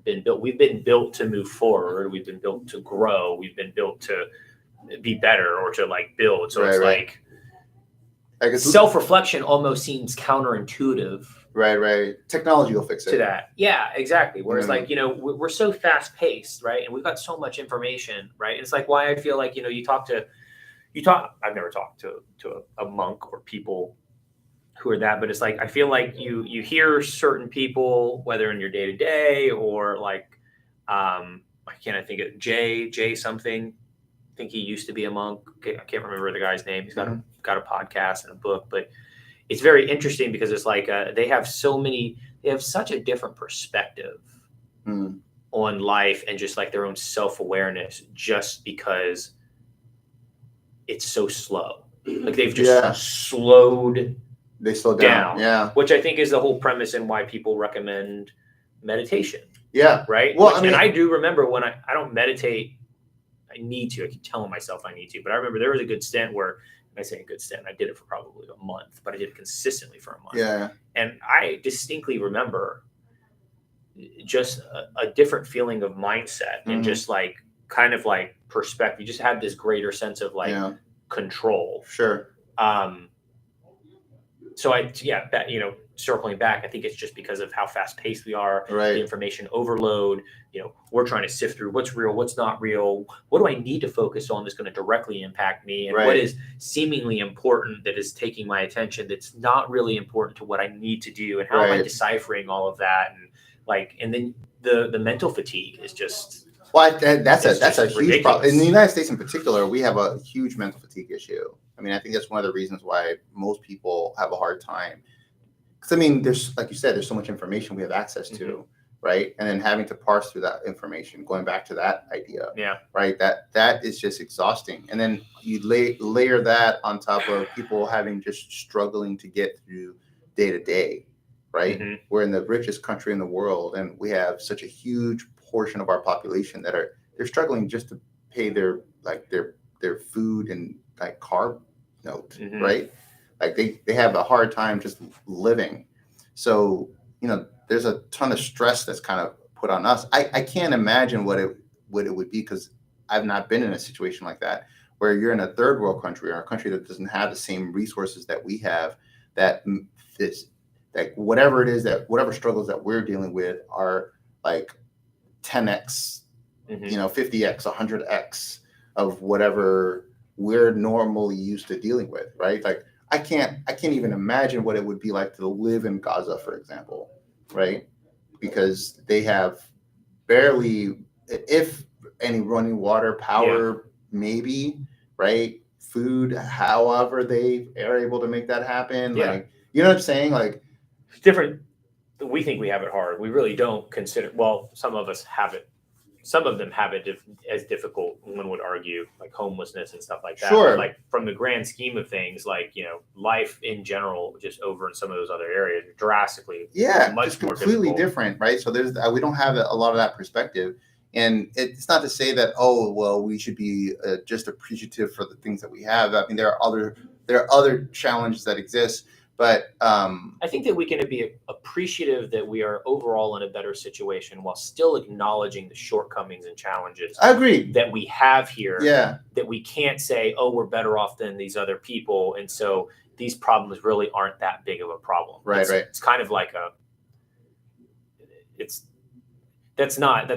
been built. We've been built to move forward. We've been built to grow. We've been built to be better or to like build. So Right, it's right. like I guess self-reflection almost seems counterintuitive right. Technology will fix it. to that. Yeah, exactly. Whereas Yeah. like, you know, we're so fast paced, right? And we've got so much information, right? And it's like why I feel like, you know, I've never talked to a monk or people who are that, but it's like I feel like you hear certain people, whether in your day to day or like I think of Jay something. I think he used to be a monk. I can't remember the guy's name. He's got a podcast and a book, but it's very interesting because it's like they have such a different perspective on life and just like their own self-awareness just because it's so slow. Like they've just slowed down. Yeah. Which I think is the whole premise and why people recommend meditation. Yeah. Right. Well, and I do remember when I don't meditate. I need to. I keep telling myself I need to. But I remember there was a good stint where, I say a good stint, I did it for probably a month, but I did it consistently for a month. Yeah. And I distinctly remember just a different feeling of mindset and just like kind of like perspective. You just had this greater sense of like control. Sure. So circling back, I think it's just because of how fast paced we are, the information overload. You know, we're trying to sift through what's real, what's not real. What do I need to focus on that's going to directly impact me? And what is seemingly important that is taking my attention that's not really important to what I need to do? And how am I deciphering all of that? And then the mental fatigue is just... Well, that's a huge ridiculous problem. In the United States in particular, we have a huge mental fatigue issue. I mean, I think that's one of the reasons why most people have a hard time. Because, I mean, there's, like you said, there's so much information we have access to, right? And then having to parse through that information, going back to that idea, right? That is just exhausting. And then you layer that on top of people having just struggling to get through day to day, right? We're in the richest country in the world, and we have such a huge portion of our population that they're struggling just to pay their food and like carb note, right? Like they have a hard time just living. So, you know, there's a ton of stress that's kind of put on us. I can't imagine what it would be, because I've not been in a situation like that, where you're in a third world country or a country that doesn't have the same resources that we have, that whatever struggles that we're dealing with are like 10x, 50x, 100x of whatever we're normally used to dealing with, right? Like I can't even imagine what it would be like to live in Gaza, for example, right? Because they have barely, if any, running water, power, maybe, right? Food, however they are able to make that happen. Like, you know what I'm saying? Like, it's different. We think we have it hard. We really don't consider, well, some of us have it. Some of them have it as difficult, one would argue, like homelessness and stuff like that. Sure. But like from the grand scheme of things, like, you know, life in general, just over in some of those other areas, drastically, much more completely difficult. Different, right? So we don't have a lot of that perspective, and it's not to say that we should be just appreciative for the things that we have. I mean, there are other challenges that exist. But I think that we can be appreciative that we are overall in a better situation while still acknowledging the shortcomings and challenges. I agree that we have here. Yeah. That we can't say, oh, we're better off than these other people, and so these problems really aren't that big of a problem. Right. It's kind of like that's not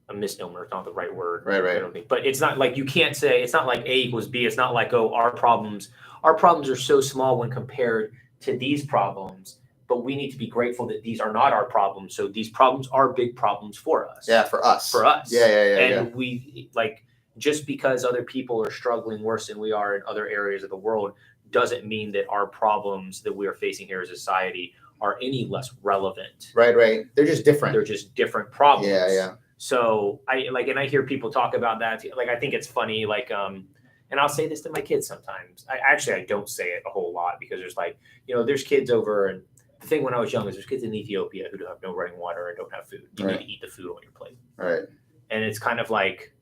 a misnomer. It's not the right word. Right. But it's not like you can't say, it's not like A equals B. It's not like, oh, our problems are so small when compared to these problems, but we need to be grateful that these are not our problems. So these problems are big problems for us. Yeah, for us. Yeah. And we, like, just because other people are struggling worse than we are in other areas of the world doesn't mean that our problems that we are facing here as a society are any less relevant. Right. They're just different. They're just different problems. Yeah. So and I hear people talk about that. Like, I think it's funny, like, and I'll say this to my kids sometimes. I don't say it a whole lot, because there's like, you know, there's kids over, and the thing when I was young is there's kids in Ethiopia who have no running water and don't have food. You need to eat the food on your plate. Right. And it's kind of like,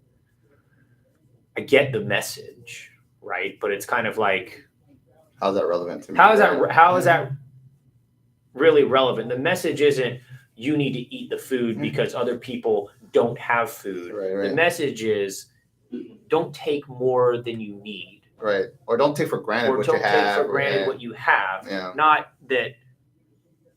I get the message, right? But it's kind of like, how's that relevant to me? How is that really relevant? The message isn't you need to eat the food because other people don't have food. Right. The message is don't take more than you need. Right. Or don't take for granted Or what you don't take have. for granted Yeah. what you have. Yeah. Not that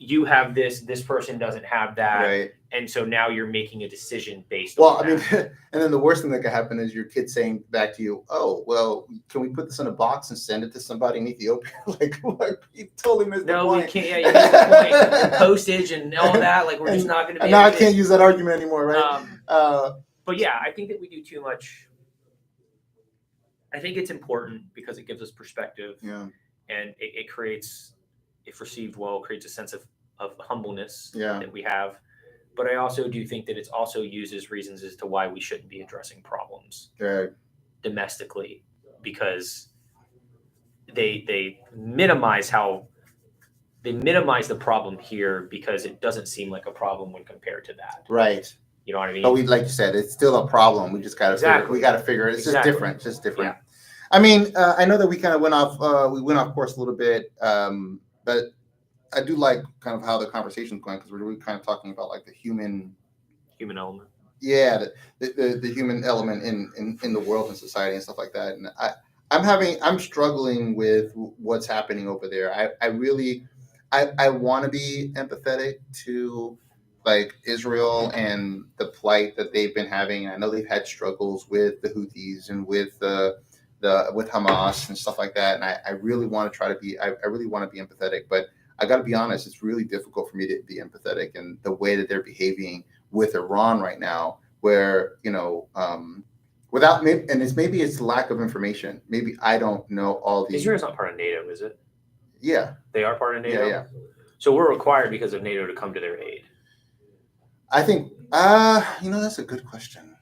you have this person doesn't have that. Right. And so now you're making a decision based Well, on I mean, that. and then the worst thing that could happen is your kid saying back to you, "Oh, well, can we put this in a box and send it to somebody in Ethiopia?" Like, what? You totally missed the point. No, we can't. Yeah, you missed the point. And postage and all that. Like, we're just not going to be. And now I can't use that argument anymore, right? But yeah, I think that we do too much. I think it's important because it gives us perspective. Yeah. And it creates, if received well, creates a sense of humbleness Yeah. that we have. But I also do think that it also uses reasons as to why we shouldn't be addressing problems domestically, because they minimize the problem here because it doesn't seem like a problem when compared to that. Right. You know what I mean? But like you said, it's still a problem. We just got to figure it. It's just different. It's just different. Yeah. I mean, I know that we kind of went off course a little bit, but I do like kind of how the conversation's going, because we're really kind of talking about like the human element. Yeah, the human element in the world and society and stuff like that. And I'm struggling with what's happening over there. I want to be empathetic to like Israel and the plight that they've been having. I know they've had struggles with the Houthis and with with Hamas and stuff like that. And I really want to try to be I really want to be empathetic, but I got to be honest, it's really difficult for me to be empathetic, and the way that they're behaving with Iran right now, where, without, and maybe it's lack of information. Maybe I don't know all these. Israel's not part of NATO, is it? Yeah. They are part of NATO? Yeah. So we're required because of NATO to come to their aid. I think, that's a good question.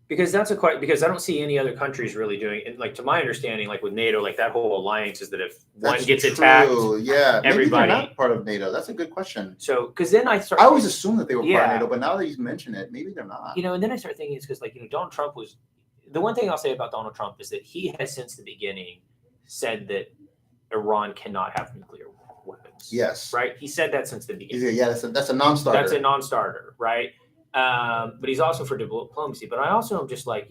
Because because I don't see any other countries really doing it. Like, to my understanding, like with NATO, like that whole alliance is that if one gets attacked, yeah, everybody. Maybe they're not part of NATO. That's a good question. So, because then I always assumed that they were part of NATO, but now that you mention it, maybe they're not. And then I start thinking it's because, like, Donald Trump was the one thing I'll say about Donald Trump is that he has since the beginning said that Iran cannot have nuclear weapons. Yes. Right. He said that since the beginning. Yeah, that's a non-starter. That's a non-starter, right? But he's also for diplomacy. But I also am just like,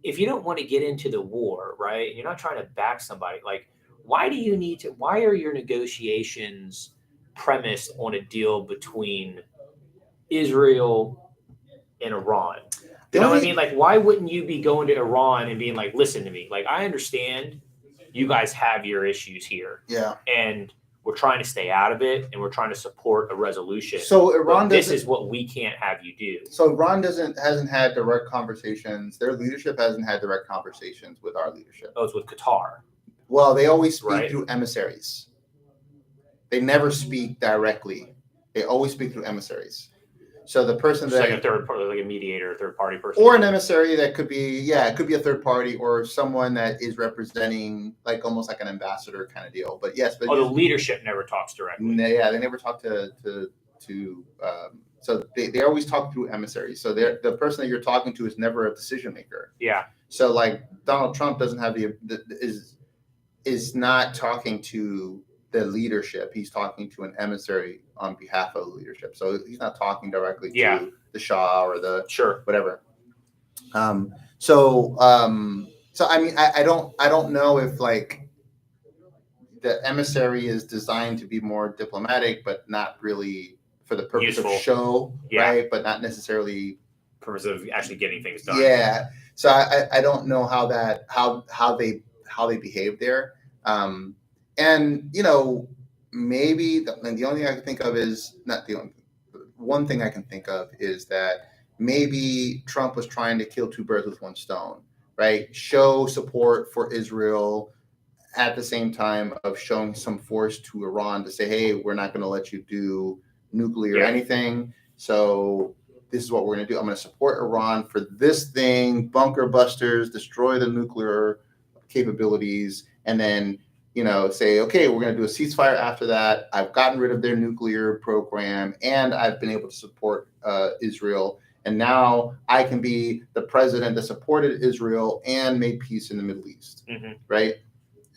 if you don't want to get into the war, right, you're not trying to back somebody, like, why are your negotiations premised on a deal between Israel and Iran? You know what I mean? Like, why wouldn't you be going to Iran and being like, listen to me, like, I understand you guys have your issues here. Yeah. And we're trying to stay out of it, and we're trying to support a resolution. So Iran, this is what we can't have you do. So Iran hasn't had direct conversations. Their leadership hasn't had direct conversations with our leadership. Oh, it's with Qatar. Well, they always speak through emissaries. They never speak directly. They always speak through emissaries. So the person like a third party, like a mediator, a third party person, or an emissary that could be, it could be a third party or someone that is representing, like almost like an ambassador kind of deal. But yes, but the leadership never talks directly. Yeah, they never talk so they always talk through emissaries. So the person that you're talking to is never a decision maker. Yeah. So like Donald Trump doesn't have is not talking to the leadership. He's talking to an emissary on behalf of the leadership. So he's not talking directly to the Shah or the whatever. So I mean, I don't know if like the emissary is designed to be more diplomatic, but not really for the purpose of show, right? But not necessarily purpose of actually getting things done. Yeah. So I don't know how they behave there. And maybe the only thing I can think of is one thing I can think of is that maybe Trump was trying to kill two birds with one stone, right? Show support for Israel at the same time of showing some force to Iran to say, hey, we're not going to let you do nuclear anything. So this is what we're going to do. I'm going to support Iran for this thing, bunker busters, destroy the nuclear capabilities, and then say, okay, we're going to do a ceasefire after that. I've gotten rid of their nuclear program, and I've been able to support Israel. And now I can be the president that supported Israel and made peace in the Middle East, right?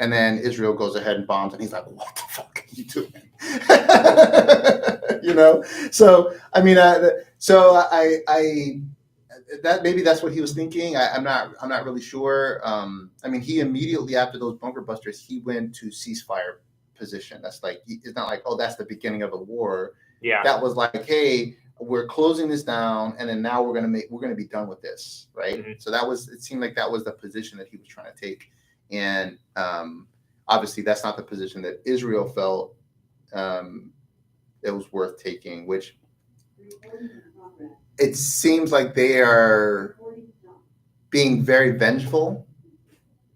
And then Israel goes ahead and bombs, and he's like, what the fuck? you doing? You know. So I mean, I that maybe that's what he was thinking. I'm not really sure. I mean, he immediately after those bunker busters, he went to ceasefire position. That's like it's not like, oh, that's the beginning of the war. Yeah. That was like, hey, we're closing this down, and then now we're gonna be done with this, right? Mm-hmm. So it seemed like that was the position that he was trying to take, and obviously that's not the position that Israel felt it was worth taking, which it seems like they are being very vengeful,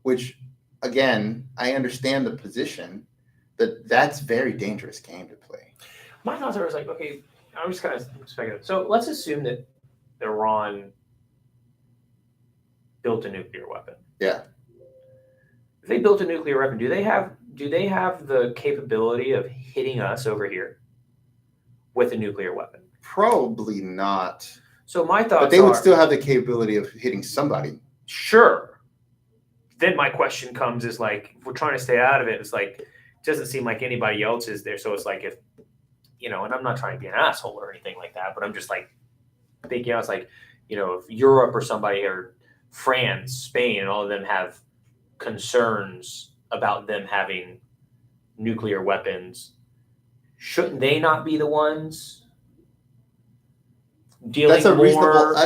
which again, I understand the position, but that's very dangerous game to play. My thoughts are like, okay, I'm just kind of speculating. So let's assume that Iran built a nuclear weapon. Yeah. If they built a nuclear weapon, do they have the capability of hitting us over here with a nuclear weapon? Probably not. So my thoughts but they would still have the capability of hitting somebody. Sure. Then my question comes is like, if we're trying to stay out of it, it's like, it doesn't seem like anybody else is there. So it's like, if, you know, and I'm not trying to be an asshole or anything like that, but I'm just like thinking, I was like, you know, if Europe or somebody or France, Spain, and all of them have concerns about them having nuclear weapons, shouldn't they not be the ones dealing That's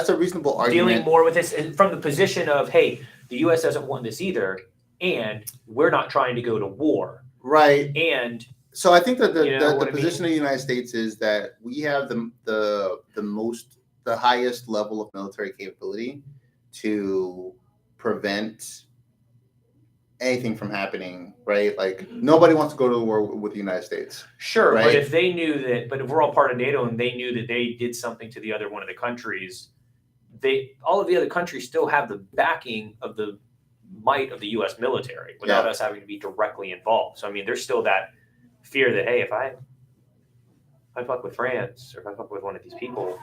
a reasonable argument. Dealing more with this and from the position of, hey, the U.S. doesn't want this either, and we're not trying to go to war. Right. And so I think that the position of the United States is that we have the highest level of military capability to prevent anything from happening, right? Like nobody wants to go to war with the United States. Sure, right? But if they knew that, but if we're all part of NATO and they knew that they did something to the other one of the countries, all of the other countries still have the backing of the might of the U.S. military without us having to be directly involved. So I mean, there's still that fear that, hey, if I fuck with France or if I fuck with one of these people,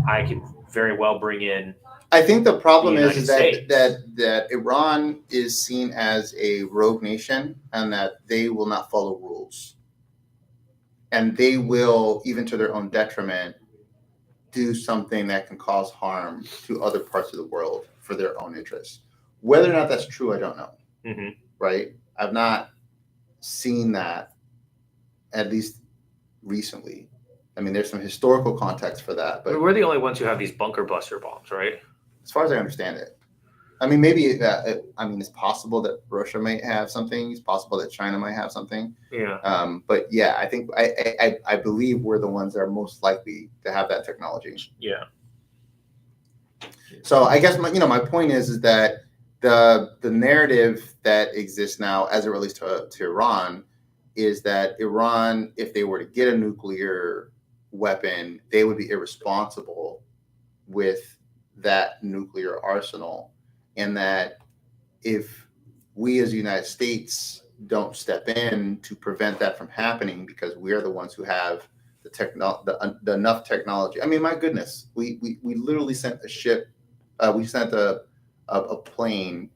I could very well bring in. I think the problem is that Iran is seen as a rogue nation and that they will not follow rules. And they will, even to their own detriment, do something that can cause harm to other parts of the world for their own interests. Whether or not that's true, I don't know. Mm-hmm. Right? I've not seen that, at least recently. I mean, there's some historical context for that. But we're the only ones who have these bunker buster bombs, right? As far as I understand it. I mean, maybe it's possible that Russia might have something. It's possible that China might have something. Yeah. But yeah, I think I believe we're the ones that are most likely to have that technology. Yeah. So I guess my point is that the narrative that exists now as it relates to Iran is that Iran, if they were to get a nuclear weapon, they would be irresponsible with that nuclear arsenal, and that if we as the United States don't step in to prevent that from happening because we're the ones who have the enough technology. I mean, my goodness, we literally sent a ship, we sent a plane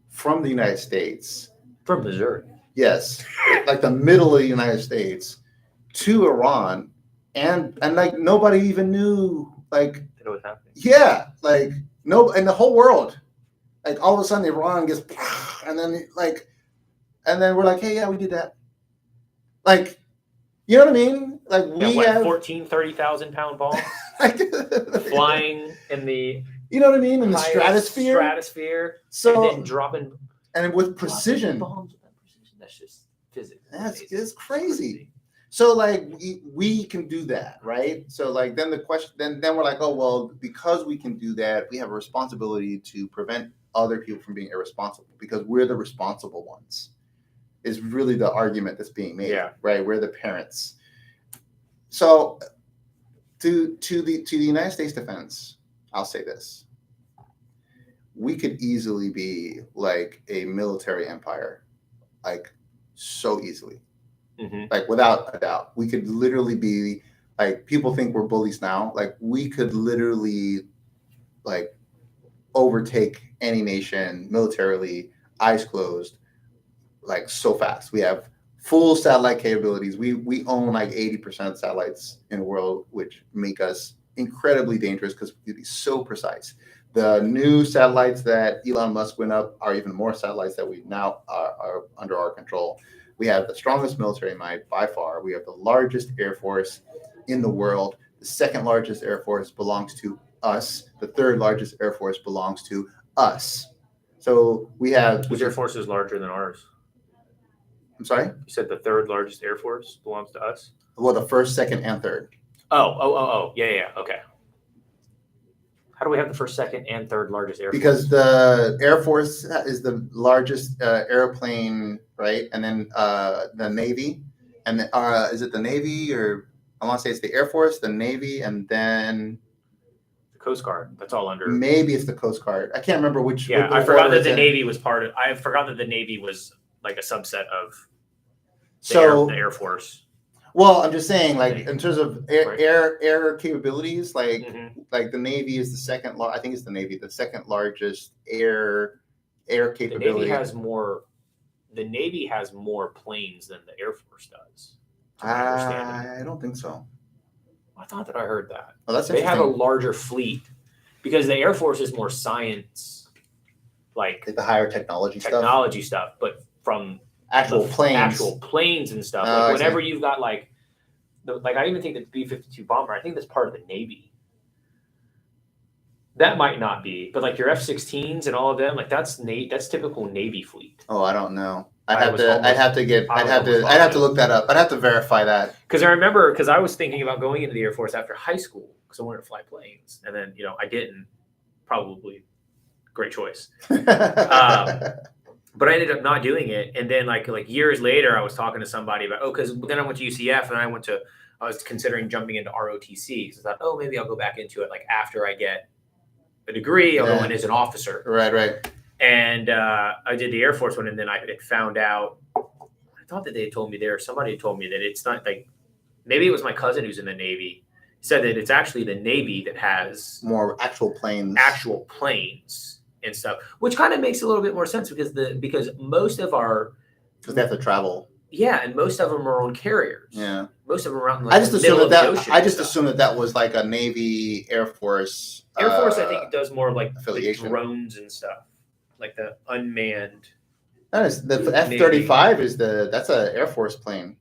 from the United States. From Missouri. Yes, like the middle of the United States to Iran, and like nobody even knew, like, that was happening. Yeah, like no, in the whole world, like all of a sudden Iran gets, and then we're like, hey, yeah, we did that. Like, you know what I mean? Like we have 30,000 pound bombs flying in the, you know what I mean, in the stratosphere. So and then dropping, and with precision. Bombs with that precision. That's just physics. It's crazy. So like we can do that, right? So like then the question, then we're like, oh well, because we can do that, we have a responsibility to prevent other people from being irresponsible because we're the responsible ones. Is really the argument that's being made, right? We're the parents. So to the United States defense, I'll say this: we could easily be like a military empire, like so easily. Mm-hmm. Like without a doubt, we could literally be like, people think we're bullies now. Like we could literally like overtake any nation militarily, eyes closed, like so fast. We have full satellite capabilities. We own like 80% of satellites in the world, which make us incredibly dangerous because we can be so precise. The new satellites that Elon Musk went up are even more satellites that we now are under our control. We have the strongest military might by far. We have the largest air force in the world. The second largest air force belongs to us. The third largest air force belongs to us. So we have. Which air force is larger than ours? I'm sorry? You said the third largest air force belongs to us? Well, the first, second, and third. Oh. Yeah. Okay. How do we have the first, second, and third largest air force? Because the Air Force is the largest airplane, right? And then the Navy. And is it the Navy or I want to say it's the Air Force, the Navy, and then the Coast Guard. That's all under. Maybe it's the Coast Guard. I can't remember which. Yeah, I forgot that the Navy was part of. I forgot that the Navy was like a subset of the Air Force. Well, I'm just saying, like in terms of air capabilities, like like the Navy is the second. I think it's the Navy, the second largest air capability. The Navy has more planes than the Air Force does. I don't think so. I thought that I heard that. Oh, that's they have a larger fleet because the Air Force is more science, like the higher technology stuff, but from actual planes and stuff. Like whenever you've got like I even think the B-52 bomber, I think that's part of the Navy. That might not be, but like your F-16s and all of them, like that's typical Navy fleet. Oh, I don't know. I'd have to look that up. I'd have to verify that. Because I remember, because I was thinking about going into the Air Force after high school because I wanted to fly planes, and then I didn't. Probably great choice. But I ended up not doing it, and then like years later, I was talking to somebody about because then I went to UCF and I was considering jumping into ROTC. So I thought, maybe I'll go back into it like after I get a degree. I'll go in as an officer. Right. And I did the Air Force one, and then I had found out. I thought that they had told me somebody had told me that it's not like maybe it was my cousin who's in the Navy. He said that it's actually the Navy that has more actual planes and stuff, which kind of makes a little bit more sense because most of our they have to travel. Yeah, and most of them are on carriers. Yeah, most of them are on. I just assumed that was like a Navy Air Force. Air Force, I think it does more of like affiliation. The drones and stuff, like the unmanned. The F-35 that's an Air Force plane.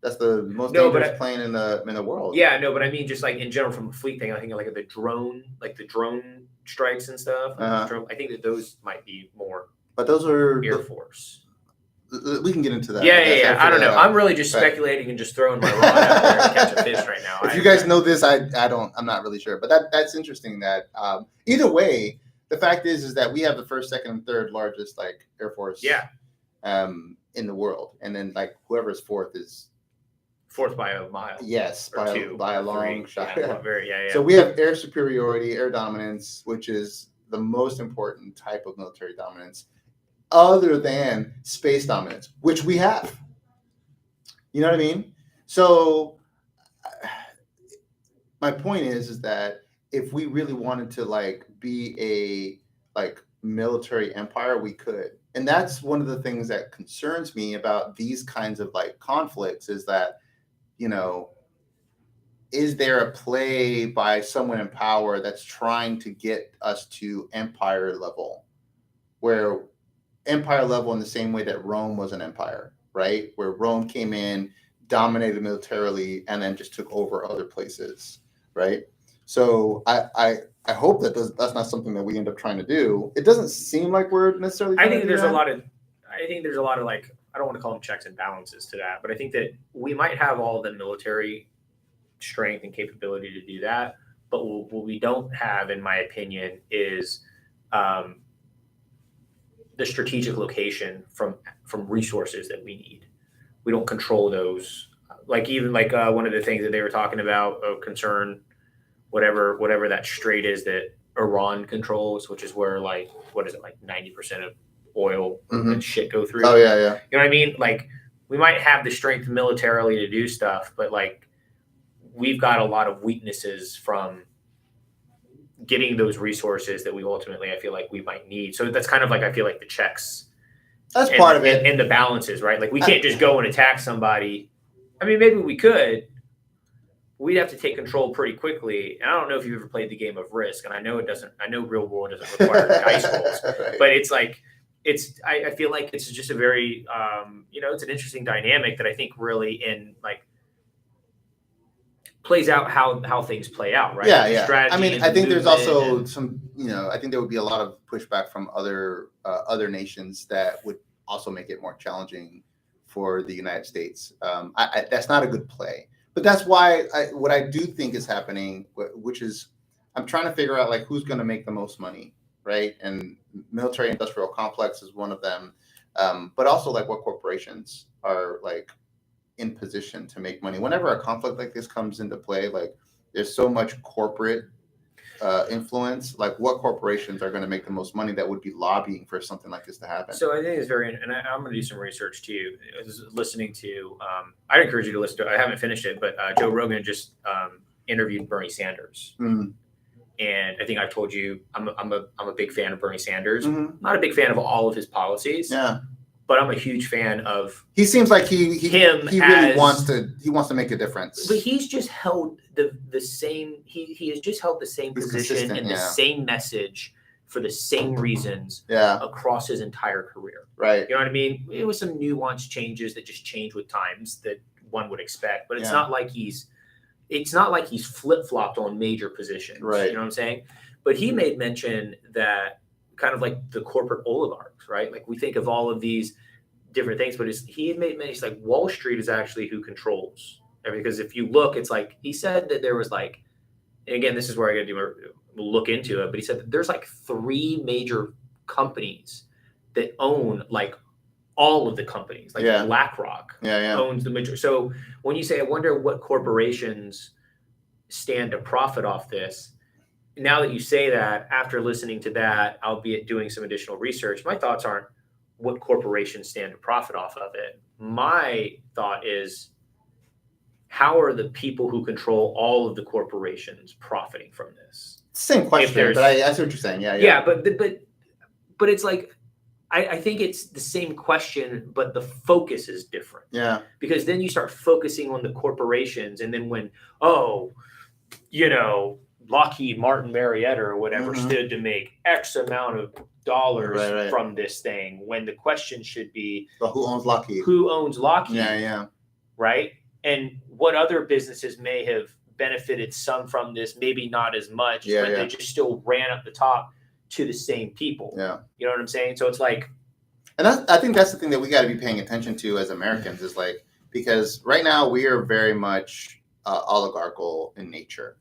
That's the most dangerous plane in the world. Yeah, no, but I mean just like in general from a fleet thing, I think like the drone strikes and stuff. I think that those might be more. But those are Air Force. We can get into that. Yeah. I don't know. I'm really just speculating and just throwing my rod out there to catch a fish right now. If you guys know this, I'm not really sure. But that's interesting that either way, the fact is that we have the first, second, and third largest like Air Force in the world. And then like whoever's fourth is fourth by a mile. Yes, by a long shot. Yeah. So we have air superiority, air dominance, which is the most important type of military dominance, other than space dominance, which we have. You know what I mean? So my point is that if we really wanted to like be a like military empire, we could. And that's one of the things that concerns me about these kinds of like conflicts is that, is there a play by someone in power that's trying to get us to empire level, where empire level in the same way that Rome was an empire, right? Where Rome came in, dominated militarily, and then just took over other places, right? So I hope that that's not something that we end up trying to do. It doesn't seem like we're necessarily. I think there's a lot of like, I don't want to call them checks and balances to that, but I think that we might have all the military strength and capability to do that. But what we don't have, in my opinion, is the strategic location from resources that we need. We don't control those. Like even like one of the things that they were talking about, concern, whatever that strait is that Iran controls, which is where like, what is it, like 90% of oil and shit go through. Oh yeah. You know what I mean? Like we might have the strength militarily to do stuff, but like we've got a lot of weaknesses from getting those resources that we ultimately, I feel like we might need. So that's kind of like, I feel like the checks That's part of it. And the balances, right? Like we can't just go and attack somebody. I mean, maybe we could. We'd have to take control pretty quickly. And I don't know if you've ever played the game of Risk, and I know real world doesn't require dice rolls, Right. but it's like, I feel like it's just a very, it's an interesting dynamic that I think really plays out how things play out, right? Yeah. Strategy I mean, and I think there's also and, some, I think there would be a lot of pushback from other nations that would also make it more challenging for the United States. That's not a good play. But that's why what I do think is happening, which is I'm trying to figure out like who's going to make the most money, right? And military industrial complex is one of them, but also like what corporations are like in position to make money. Whenever a conflict like this comes into play, like there's so much corporate influence. Like what corporations are going to make the most money that would be lobbying for something like this to happen? So I think it's and I'm going to do some research too. I was listening to, I'd encourage you to listen to it. I haven't finished it, but Joe Rogan just interviewed Bernie Sanders. Mm-hmm. And I think I've told you, I'm a big fan of Bernie Sanders. Mm-hmm. Not a big fan of all of his policies. Yeah. But I'm a huge fan of. He seems like he really wants to make a difference. But he's just held the same. He has just held the same position and the same message for the same reasons. Across his entire career. Right. You know what I mean? It was some nuanced changes that just change with times that one would expect. But it's not like he's flip flopped on major positions. Right. You know what I'm saying? But he made mention that. Kind of like the corporate oligarchs, right? Like we think of all of these different things, but he had made many. It's like Wall Street is actually who controls everything. Because if you look, it's like he said that there was like, and again, this is where I got to look into it. But he said that there's like 3 major companies that own like all of the companies. Like BlackRock owns the major. So when you say, I wonder what corporations stand to profit off this. Now that you say that, after listening to that, albeit doing some additional research, my thoughts aren't what corporations stand to profit off of it. My thought is, how are the people who control all of the corporations profiting from this? Same question, but I see what you're saying. Yeah, but it's like, I think it's the same question, but the focus is different. Yeah. Because then you start focusing on the corporations, and then when, Lockheed Martin Marietta or whatever stood to make X amount of dollars from this thing, when the question should be, but who owns Lockheed? Who owns Lockheed? Yeah. Right? And what other businesses may have benefited some from this, maybe not as much, but they just still ran up the top to the same people. Yeah. You know what I'm saying? So it's like, and I think that's the thing that we got to be paying attention to as Americans is like, because right now we are very much oligarchical in nature.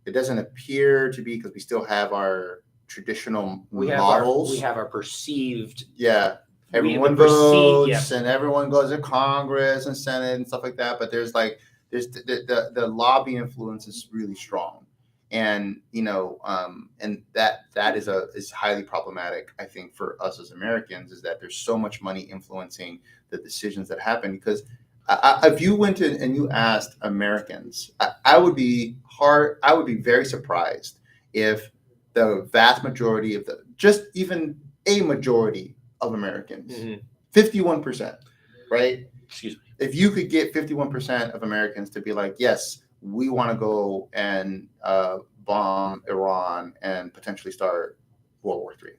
It doesn't appear to be, because we still have our traditional models. We have our perceived. Yeah. Everyone votes and everyone goes to Congress and Senate and stuff like that. But there's the lobby influence is really strong. And, and that is highly problematic, I think, for us as Americans, is that there's so much money influencing the decisions that happen. Because if you went to and you asked Americans, I would be very surprised if the vast majority of even a majority of Americans, 51%, right? Excuse me. If you could get 51% of Americans to be like, yes, we want to go and bomb Iran and potentially start World War III.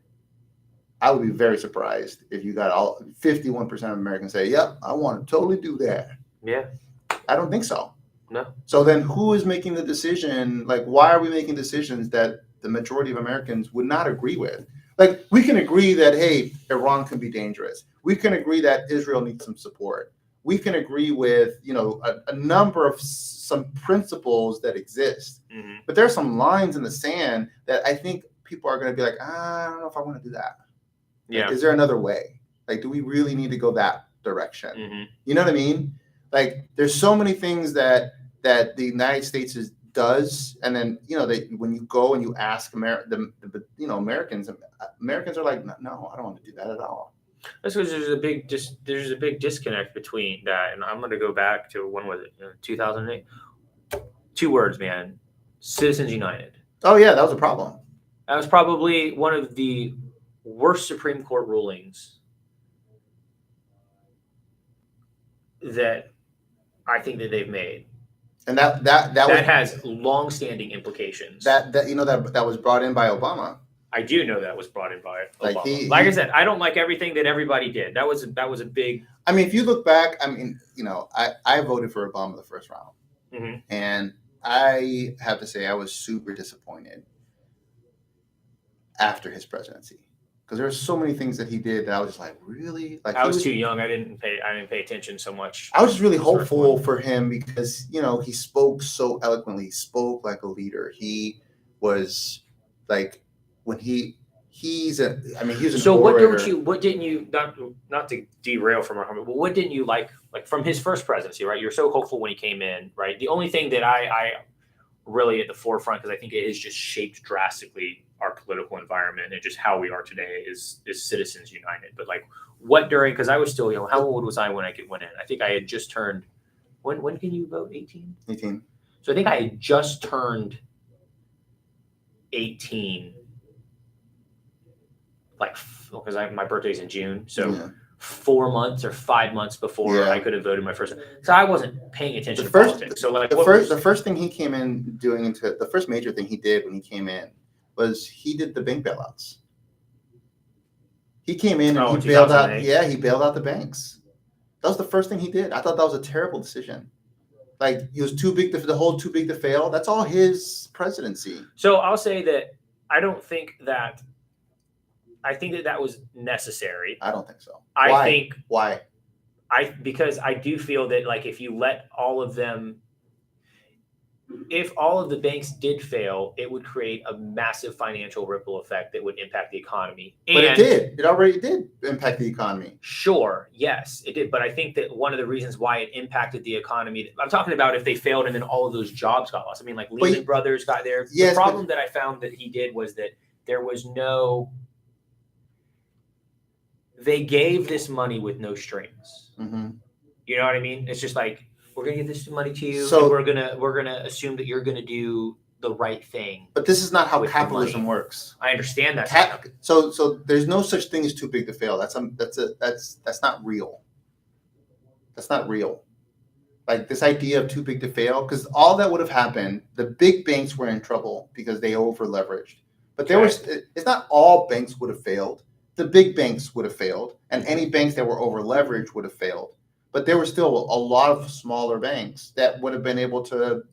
I would be very surprised if you got all 51% of Americans say, yep, I want to totally do that. Yeah. I don't think so. No. So then who is making the decision? Like, why are we making decisions that the majority of Americans would not agree with? Like, we can agree that, hey, Iran can be dangerous. We can agree that Israel needs some support. We can agree with, a number of some principles that exist. Mm-hmm. But there are some lines in the sand that I think people are going to be like, I don't know if I want to do that. Yeah. Like, is there another way? Like, do we really need to go that direction? Mm-hmm. You know what I mean? Like, there's so many things that the United States does, and then when you go and you ask Americans are like, no, I don't want to do that at all. That's because there's a big disconnect between that, and I'm going to go back to when was it? 2008. 2 words, man. Citizens United. Oh yeah, that was a problem. That was probably one of the worst Supreme Court rulings that I think that they've made. And that has long-standing implications. That was brought in by Obama. I do know that was brought in by Obama. Like I said, I don't like everything that everybody did. That was a big. I mean, if you look back, I mean, I voted for Obama the first round, mm-hmm. and I have to say I was super disappointed after his presidency, because there were so many things that he did that I was just like, really? Like, I was too young. I didn't pay attention so much. I was just really hopeful for him because, he spoke so eloquently. He spoke like a leader. He was like, when he was an so orator. what didn't you, not to derail from our but what didn't you like from his first presidency, right? You're so hopeful when he came in, right? The only thing that I really at the forefront, because I think it has just shaped drastically our political environment and just how we are today is Citizens United. But like because I was still young, how old was I when I went in? I think I had just turned, when can you vote? 18? 18. So I think I had just turned 18, because my birthday's in June. So 4 months or 5 months before I could have voted my first. So I wasn't paying attention to politics. So the first thing he came in doing the first major thing he did when he came in was he did the bank bailouts. He came in and he bailed out. Yeah, he bailed out the banks. That was the first thing he did. I thought that was a terrible decision. Like, he was too big to fail. That's all his presidency. So I'll say that I think that was necessary. I don't think so. Why? Because I do feel that if you let if all of the banks did fail, it would create a massive financial ripple effect that would impact the economy. But it did. It already did impact the economy. Sure. Yes, it did. But I think that one of the reasons why it impacted the economy, I'm talking about if they failed and then all of those jobs got lost. I mean, Lehman Brothers got there. Yes, the problem that I found that he did was that there was they gave this money with no strings. Mm-hmm. You know what I mean? It's just like, we're gonna give this money to you, so and we're gonna assume that you're gonna do the right thing. But this is not how capitalism works. I understand that. So there's no such thing as too big to fail. That's not real. That's not real. Like, this idea of too big to fail, because all that would have happened, the big banks were in trouble because they over leveraged. But it's not all banks would have failed. The big banks would have failed, and any banks that were over leveraged would have failed. But there were still a lot of smaller banks that would have been able to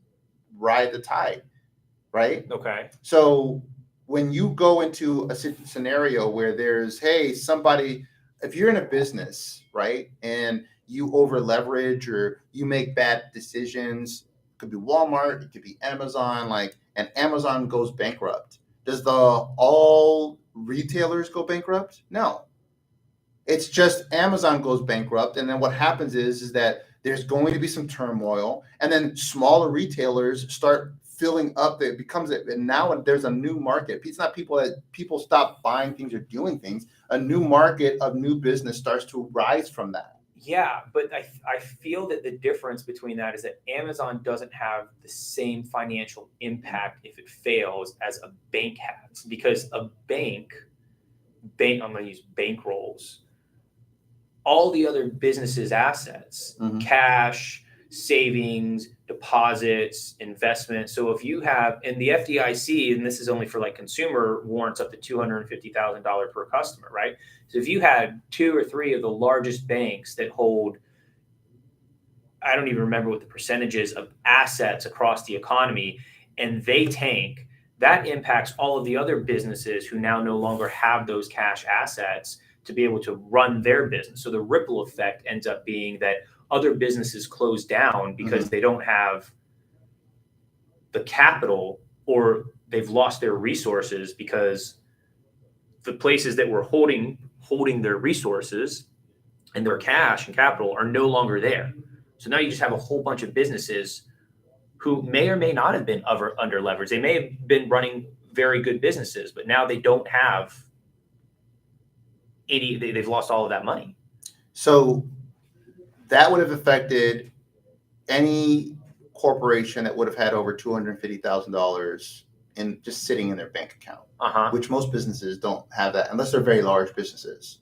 ride the tide, right? Okay. So when you go into a scenario where there's, if you're in a business, right, and you over leverage or you make bad decisions, it could be Walmart, it could be Amazon, and Amazon goes bankrupt. Does all retailers go bankrupt? No. It's just Amazon goes bankrupt, and then what happens is that there's going to be some turmoil, and then smaller retailers start filling up. And now there's a new market. It's not people stop buying things or doing things. A new market of new business starts to rise from that. Yeah, but I feel that the difference between that is that Amazon doesn't have the same financial impact if it fails as a bank has, because a bank, I'm going to use bankrolls, all the other businesses' assets, cash, savings, deposits, investments. So if you have, and the FDIC, and this is only for consumer warrants up to $250,000 per customer, right? So if you had 2 or 3 of the largest banks that hold, I don't even remember what the percentages of assets across the economy, and they tank, that impacts all of the other businesses who now no longer have those cash assets to be able to run their business. So the ripple effect ends up being that other businesses close down because they don't have the capital, or they've lost their resources because the places that were holding their resources and their cash and capital are no longer there. So now you just have a whole bunch of businesses who may or may not have been under leveraged. They may have been running very good businesses, but now they don't have they've lost all of that money. So that would have affected any corporation that would have had over $250,000 in just sitting in their bank account, which most businesses don't have that unless they're very large businesses,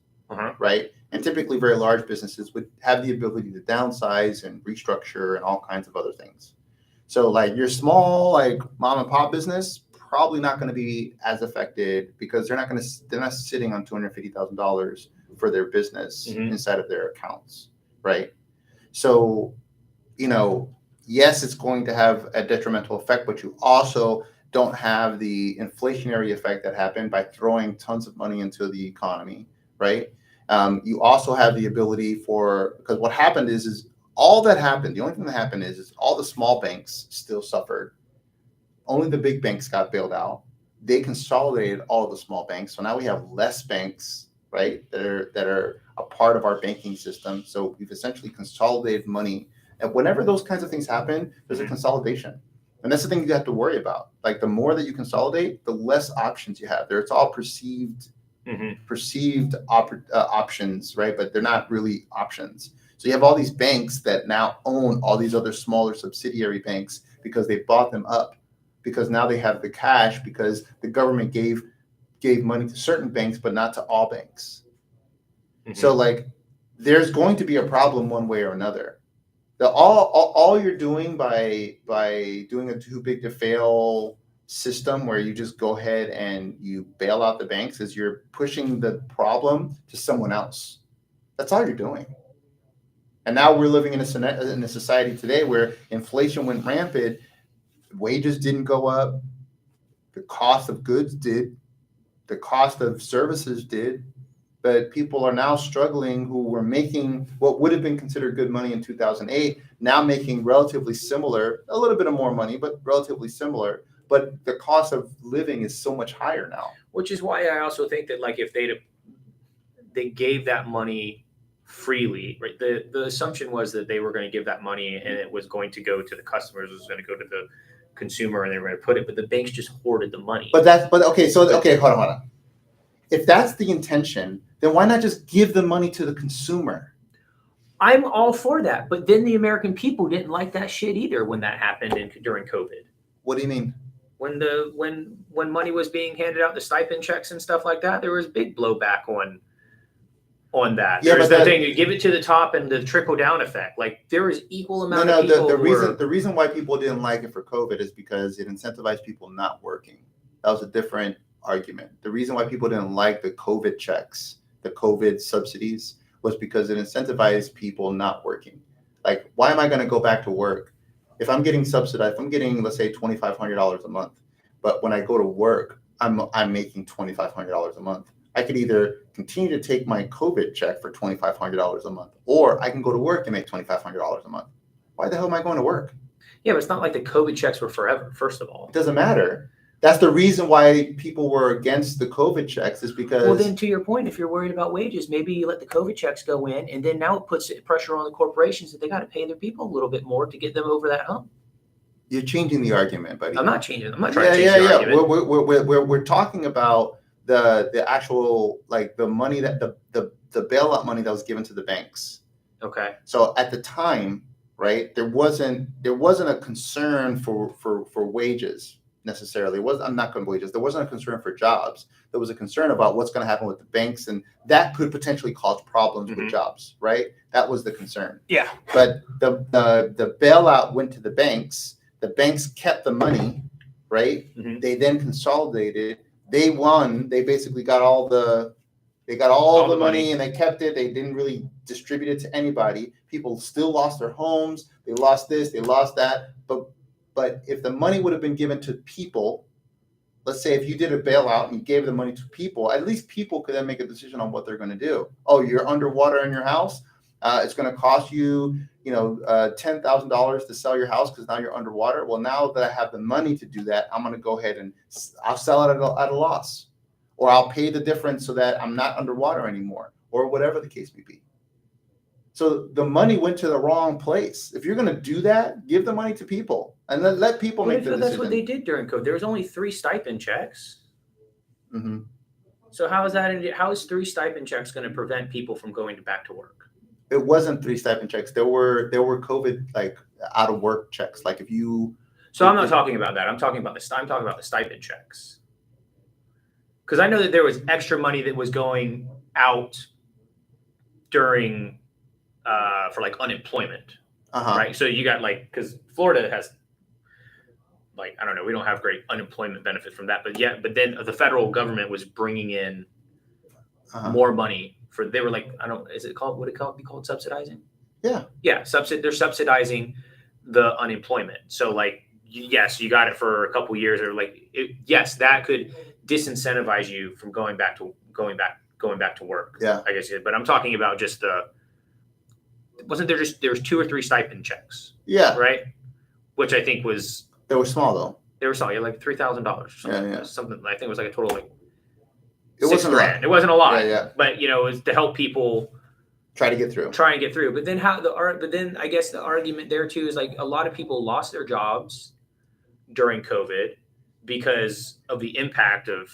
right? And typically very large businesses would have the ability to downsize and restructure and all kinds of other things. So like your small like mom and pop business probably not going to be as affected because they're not sitting on $250,000 for their business inside of their accounts, right? So, yes, it's going to have a detrimental effect, but you also don't have the inflationary effect that happened by throwing tons of money into the economy, right? You also have the ability because what happened is all that happened. The only thing that happened is all the small banks still suffered. Only the big banks got bailed out. They consolidated all of the small banks, so now we have less banks, right? That are a part of our banking system. So we've essentially consolidated money. And whenever those kinds of things happen, there's a consolidation. And that's the thing you have to worry about. Like the more that you consolidate, the less options you have. It's all perceived options, right? But they're not really options. So you have all these banks that now own all these other smaller subsidiary banks because they bought them up, because now they have the cash because the government gave money to certain banks, but not to all banks. So like there's going to be a problem one way or another. All you're doing by doing a too big to fail system where you just go ahead and you bail out the banks is you're pushing the problem to someone else. That's all you're doing. And now we're living in a society today where inflation went rampant, wages didn't go up, the cost of goods did, the cost of services did, but people are now struggling who were making what would have been considered good money in 2008, now making relatively similar, a little bit of more money, but relatively similar. But the cost of living is so much higher now. Which is why I also think that like if they gave that money freely, right? The assumption was that they were going to give that money and it was going to go to the customers, it was going to go to the consumer, and they were going to put it, but the banks just hoarded the money. Hold on. If that's the intention, then why not just give the money to the consumer? I'm all for that, but then the American people didn't like that shit either when that happened during COVID. What do you mean? When money was being handed out, the stipend checks and stuff like that, there was big blowback on that. Yeah, There's the thing, you give it to the top and the trickle down effect. Like there was equal amount of people. The reason why people didn't like it for COVID is because it incentivized people not working. That was a different argument. The reason why people didn't like the COVID checks, the COVID subsidies, was because it incentivized people not working. Like, why am I going to go back to work? If I'm getting subsidized, if I'm getting, let's say, $2,500 a month, but when I go to work, I'm making $2,500 a month. I could either continue to take my COVID check for $2,500 a month, or I can go to work and make $2,500 a month. Why the hell am I going to work? Yeah, but it's not like the COVID checks were forever, first of all. It doesn't matter. That's the reason why people were against the COVID checks is because... Well, then to your point, if you're worried about wages, maybe you let the COVID checks go in, and then now it puts pressure on the corporations that they got to pay their people a little bit more to get them over that hump. You're changing the argument, buddy. I'm not trying to change the argument. We're talking about the actual, like the money that the bailout money that was given to the banks. Okay. So at the time, right, there wasn't a concern for wages. Necessarily, I'm not going to wages. There wasn't a concern for jobs. There was a concern about what's going to happen with the banks, and that could potentially cause problems with jobs, right? That was the concern. Yeah. But the bailout went to the banks. The banks kept the money, right? They then consolidated. They won. They basically got all the money and they kept it. They didn't really distribute it to anybody. People still lost their homes. They lost this. They lost that. But if the money would have been given to people, let's say if you did a bailout and you gave the money to people, at least people could then make a decision on what they're going to do. Oh, you're underwater in your house. It's going to cost you, $10,000 to sell your house because now you're underwater. Well, now that I have the money to do that, I'm going to go ahead and I'll sell it at a loss, or I'll pay the difference so that I'm not underwater anymore, or whatever the case may be. So the money went to the wrong place. If you're going to do that, give the money to people and then let people make the decision. That's what they did during COVID. There was only 3 stipend checks. Mm-hmm. So how is 3 stipend checks going to prevent people from going back to work? It wasn't 3 stipend checks. There were COVID like out of work checks. Like if you. So I'm not talking about that. I'm talking about the stipend checks. Because I know that there was extra money that was going out during for like unemployment, Uh-huh. right? So you got like, because Florida has like, I don't know, we don't have great unemployment benefits from that, but then the federal government was bringing in more money for, they were like, I don't, is it called, would it be called subsidizing? Yeah. Yeah, they're subsidizing the unemployment. So like, yes, you got it for a couple years, or like, yes, that could disincentivize you from going back to work. Yeah. I guess. But I'm talking about just wasn't there there was 2 or 3 stipend checks? Yeah. Right. Which I think was, they were small though. They were small, like $3,000. Yeah. Something. I think it was like a total like it wasn't $6,000. It wasn't a lot. Yeah. But it was to help people try and get through. But then I guess the argument there too is like a lot of people lost their jobs during COVID because of the impact of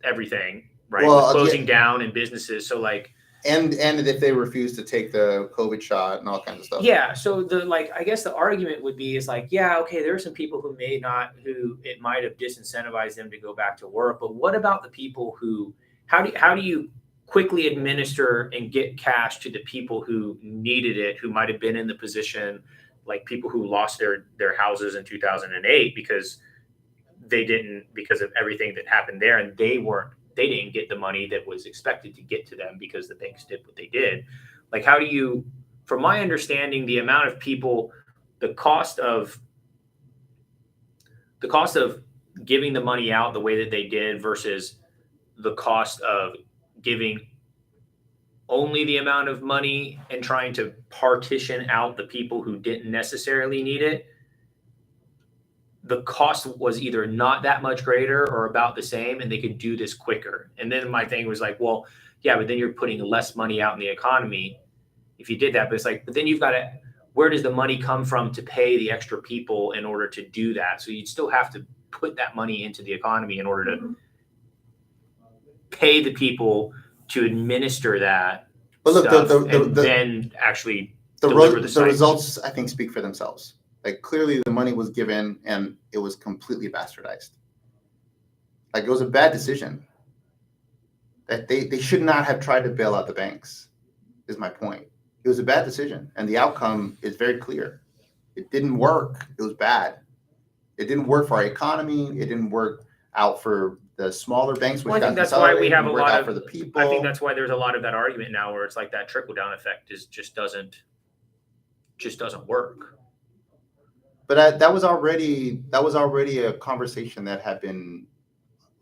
everything, right? Well, closing down and businesses. So like, and if they refuse to take the COVID shot and all kinds of stuff. Yeah. So I guess the argument would be is like, yeah, okay, there are some people who it might have disincentivized them to go back to work. But what about the people who, how do you quickly administer and get cash to the people who needed it, who might have been in the position, like people who lost their houses in 2008 because of everything that happened there, and they didn't get the money that was expected to get to them because the banks did what they did. Like, how do you, from my understanding, the amount of people, the cost of giving the money out the way that they did versus the cost of giving only the amount of money and trying to partition out the people who didn't necessarily need it, the cost was either not that much greater or about the same, and they could do this quicker. And then my thing was like, well, yeah, but then you're putting less money out in the economy if you did that. But it's like, but then you've got to, where does the money come from to pay the extra people in order to do that? So you'd still have to put that money into the economy in order to pay the people to administer that. But look, then actually the results, I think, speak for themselves. Like, clearly the money was given and it was completely bastardized. Like, it was a bad decision. That they should not have tried to bail out the banks, is my point. It was a bad decision, and the outcome is very clear. It didn't work. It was bad. It didn't work for our economy. It didn't work out for the smaller banks. Well, I think that's why we have a lot of, for the people. I think that's why there's a lot of that argument now where it's like that trickle down effect just doesn't work. But that was already a conversation that had been,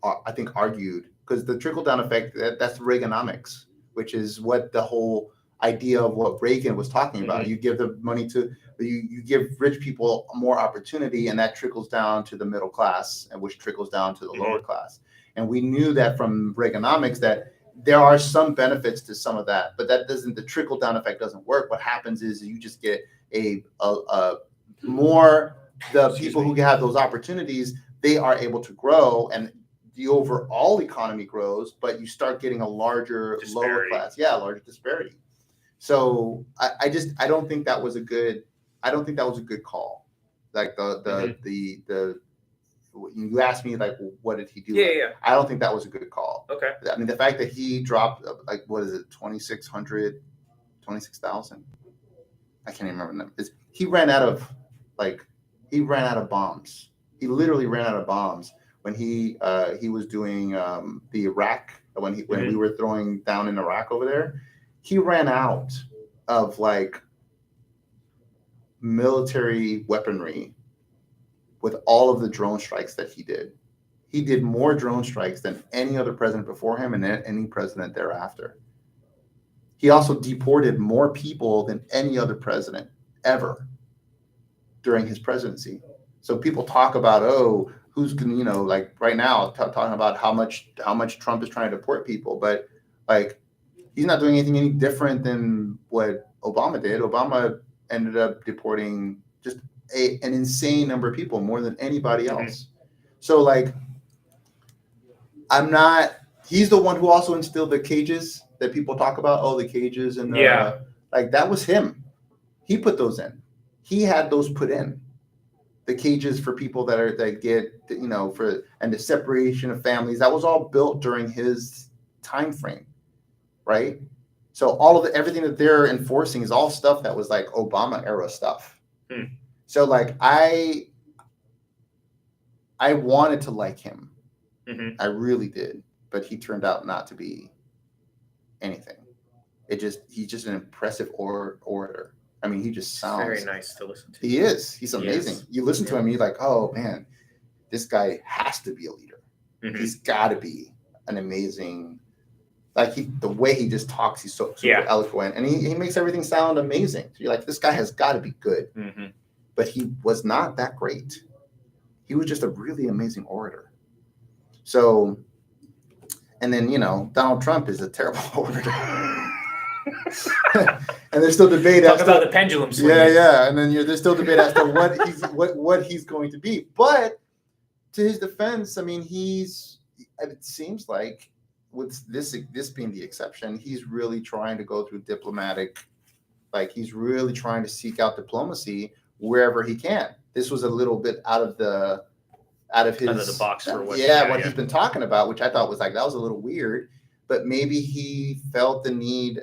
I think, argued, because the trickle down effect, that's Reaganomics, which is what the whole idea of what Reagan was talking about. Mm-hmm. You give the money to you give rich people more opportunity, and that trickles down to the middle class, and which trickles down to the lower class. And we knew that from Reaganomics that there are some benefits to some of that, but the trickle down effect doesn't work. What happens is you just get the people who have those opportunities, they are able to grow, and the overall economy grows, but you start getting a larger lower class, larger disparity. So I don't think that was a good call. Like you asked me, like, what did he do? Yeah. I don't think that was a good call. Okay. I mean, the fact that he dropped, like, what is it, 26,000? I can't even remember the number. He ran out of bombs. He literally ran out of bombs when he was doing the Iraq, when we were throwing down in Iraq over there. He ran out of, like, military weaponry with all of the drone strikes that he did. He did more drone strikes than any other president before him and any president thereafter. He also deported more people than any other president ever during his presidency. So people talk about, who's going to, like right now, talking about how much Trump is trying to deport people, but, like, he's not doing anything any different than what Obama did. Obama ended up deporting just an insane number of people, more than anybody else. So, like, he's the one who also instilled the cages that people talk about. Oh, the cages and like, that was him. He put those in. He had those put in. The cages for people that get, and the separation of families, that was all built during his time frame, right? So everything that they're enforcing is all stuff that was like Obama era stuff. So like I wanted to like him. I really did, but he turned out not to be anything. He's just an impressive orator. I mean, he just sounds very nice to listen to. He is. He's amazing. You listen to him, you're like, oh man, this guy has to be a leader. He's got to be an amazing. Like the way he just talks, he's so super eloquent, and he makes everything sound amazing. So you're like, this guy has got to be good. But he was not that great. He was just a really amazing orator. So, and then Donald Trump is a terrible orator. And there's still debate Talk about the pendulum swing. Yeah, and then there's still debate as to what he's going to be. But to his defense, I mean, it seems like with this being the exception, he's really trying to go through diplomatic, like he's really trying to seek out diplomacy wherever he can. This was a little bit out of the box for what he's been talking about, which I thought was like, that was a little weird. But maybe he felt the need.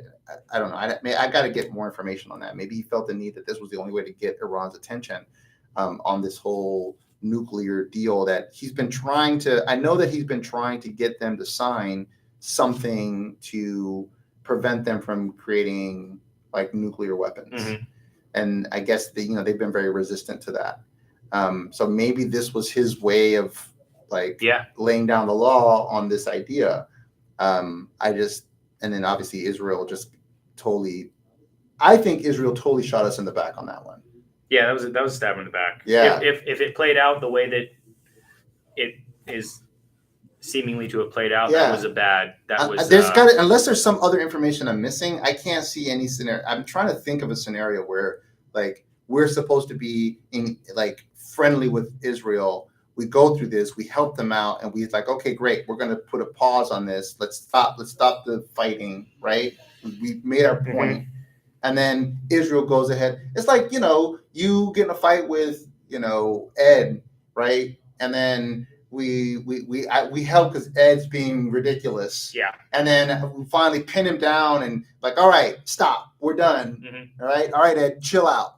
I don't know. I got to get more information on that. Maybe he felt the need that this was the only way to get Iran's attention on this whole nuclear deal that he's been trying to. I know that he's been trying to get them to sign something to prevent them from creating like nuclear weapons. And I guess they've been very resistant to that. So maybe this was his way of like laying down the law on this idea. And then obviously Israel I think Israel totally shot us in the back on that one. Yeah, that was a stab in the back. Yeah. If it played out the way that it is seemingly to have played out, that was a bad. Unless there's some other information I'm missing, I can't see any scenario. I'm trying to think of a scenario where like we're supposed to be in like friendly with Israel. We go through this, we help them out, and we're like, okay, great. We're going to put a pause on this. Let's stop the fighting, right? We made our point. And then Israel goes ahead. It's like, you get in a fight with, Ed, right? And then we help because Ed's being ridiculous. Yeah. And then we finally pin him down and like, all right, stop. We're done. All right, Ed, chill out.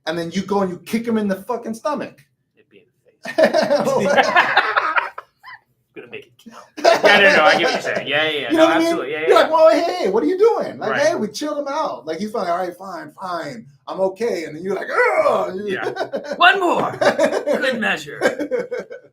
And then you go and you kick him in the fucking stomach. Gonna make it count. No, I get what you're saying. Yeah. You know what absolutely. I mean? You're like, well, hey, what are you doing? Like, right. Hey, we chilled him out. Like, he's like, all right, fine, I'm okay. And then you're like, oh, yeah, one more, good measure.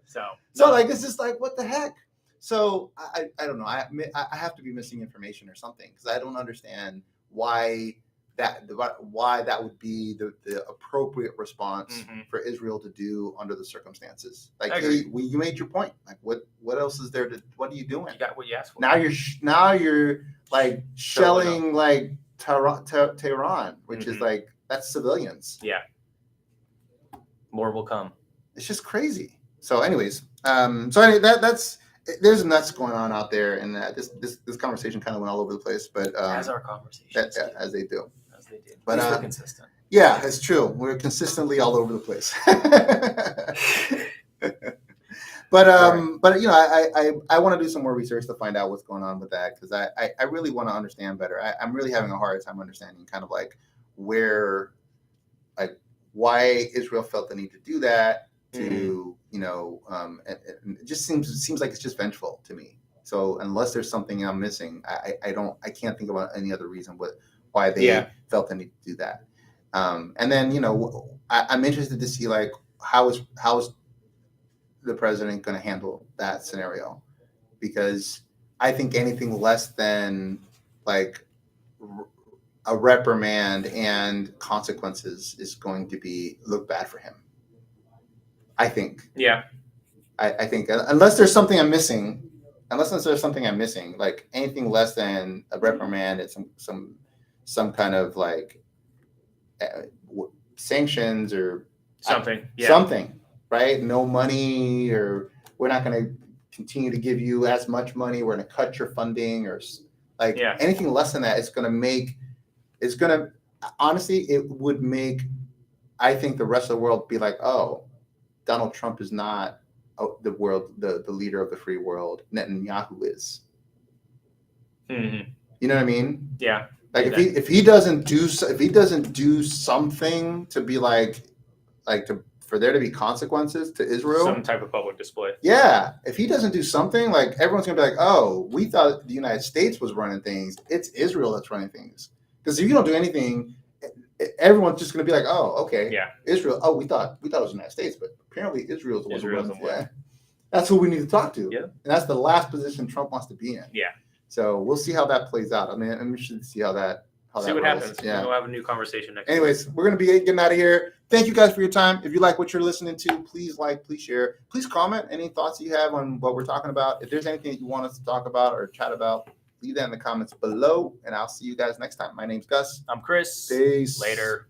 So like, it's just like, what the heck? So I don't know. I have to be missing information or something because I don't understand why that would be the appropriate response for Israel to do under the circumstances. Like, hey, you made your point. Like, what else is there to? What are you doing? You got what you asked for. Now you're like shelling like Tehran, which is like that's civilians. Yeah. More will come. It's just crazy. So, anyways, anyway, that's. There's nuts going on out there, and this conversation kind of went all over the place. But as our conversations, as they do. They did. But we're consistent. Yeah, it's true. We're consistently all over the place. But I want to do some more research to find out what's going on with that because I really want to understand better. I'm really having a hard time understanding kind of like where, like why Israel felt the need to do that. To it just seems like it's just vengeful to me. So unless there's something I'm missing, I can't think about any other reason why they felt the need to do that. And then, I'm interested to see like how is the president going to handle that scenario? Because I think anything less than like a reprimand and consequences is going to look bad for him. I think. Yeah. I think unless there's something I'm missing, like anything less than a reprimand and some kind of like sanctions or something, right? No money, or we're not going to continue to give you as much money. We're going to cut your funding, or like anything less than that. Honestly, it would make, I think, the rest of the world be like, oh, Donald Trump is not the leader of the free world. Netanyahu is. Mm-hmm. You know what I mean? Yeah. Like if he doesn't do something to be like for there to be consequences to Israel, some type of public display. Yeah, if he doesn't do something, like everyone's gonna be like, "Oh, we thought the United States was running things. It's Israel that's running things." Because if you don't do anything, everyone's just gonna be like, "Oh, okay, Yeah, Israel. Oh, we thought it was the United States, but apparently Israel's the one who runs." the one. Yeah, that's who we need to talk to. Yeah, and that's the last position Trump wants to be in. Yeah. So we'll see how that plays out. I mean, I'm interested to see how that. See what happens. Yeah. We'll have a new conversation next Anyways, we're going to be getting out of here. Thank you guys for your time. If you like what you're listening to, please please share. Please comment any thoughts you have on what we're talking about. If there's anything that you want us to talk about or chat about, leave that in the comments below, and I'll see you guys next time. My name's Gus. I'm Chris. Peace. Later.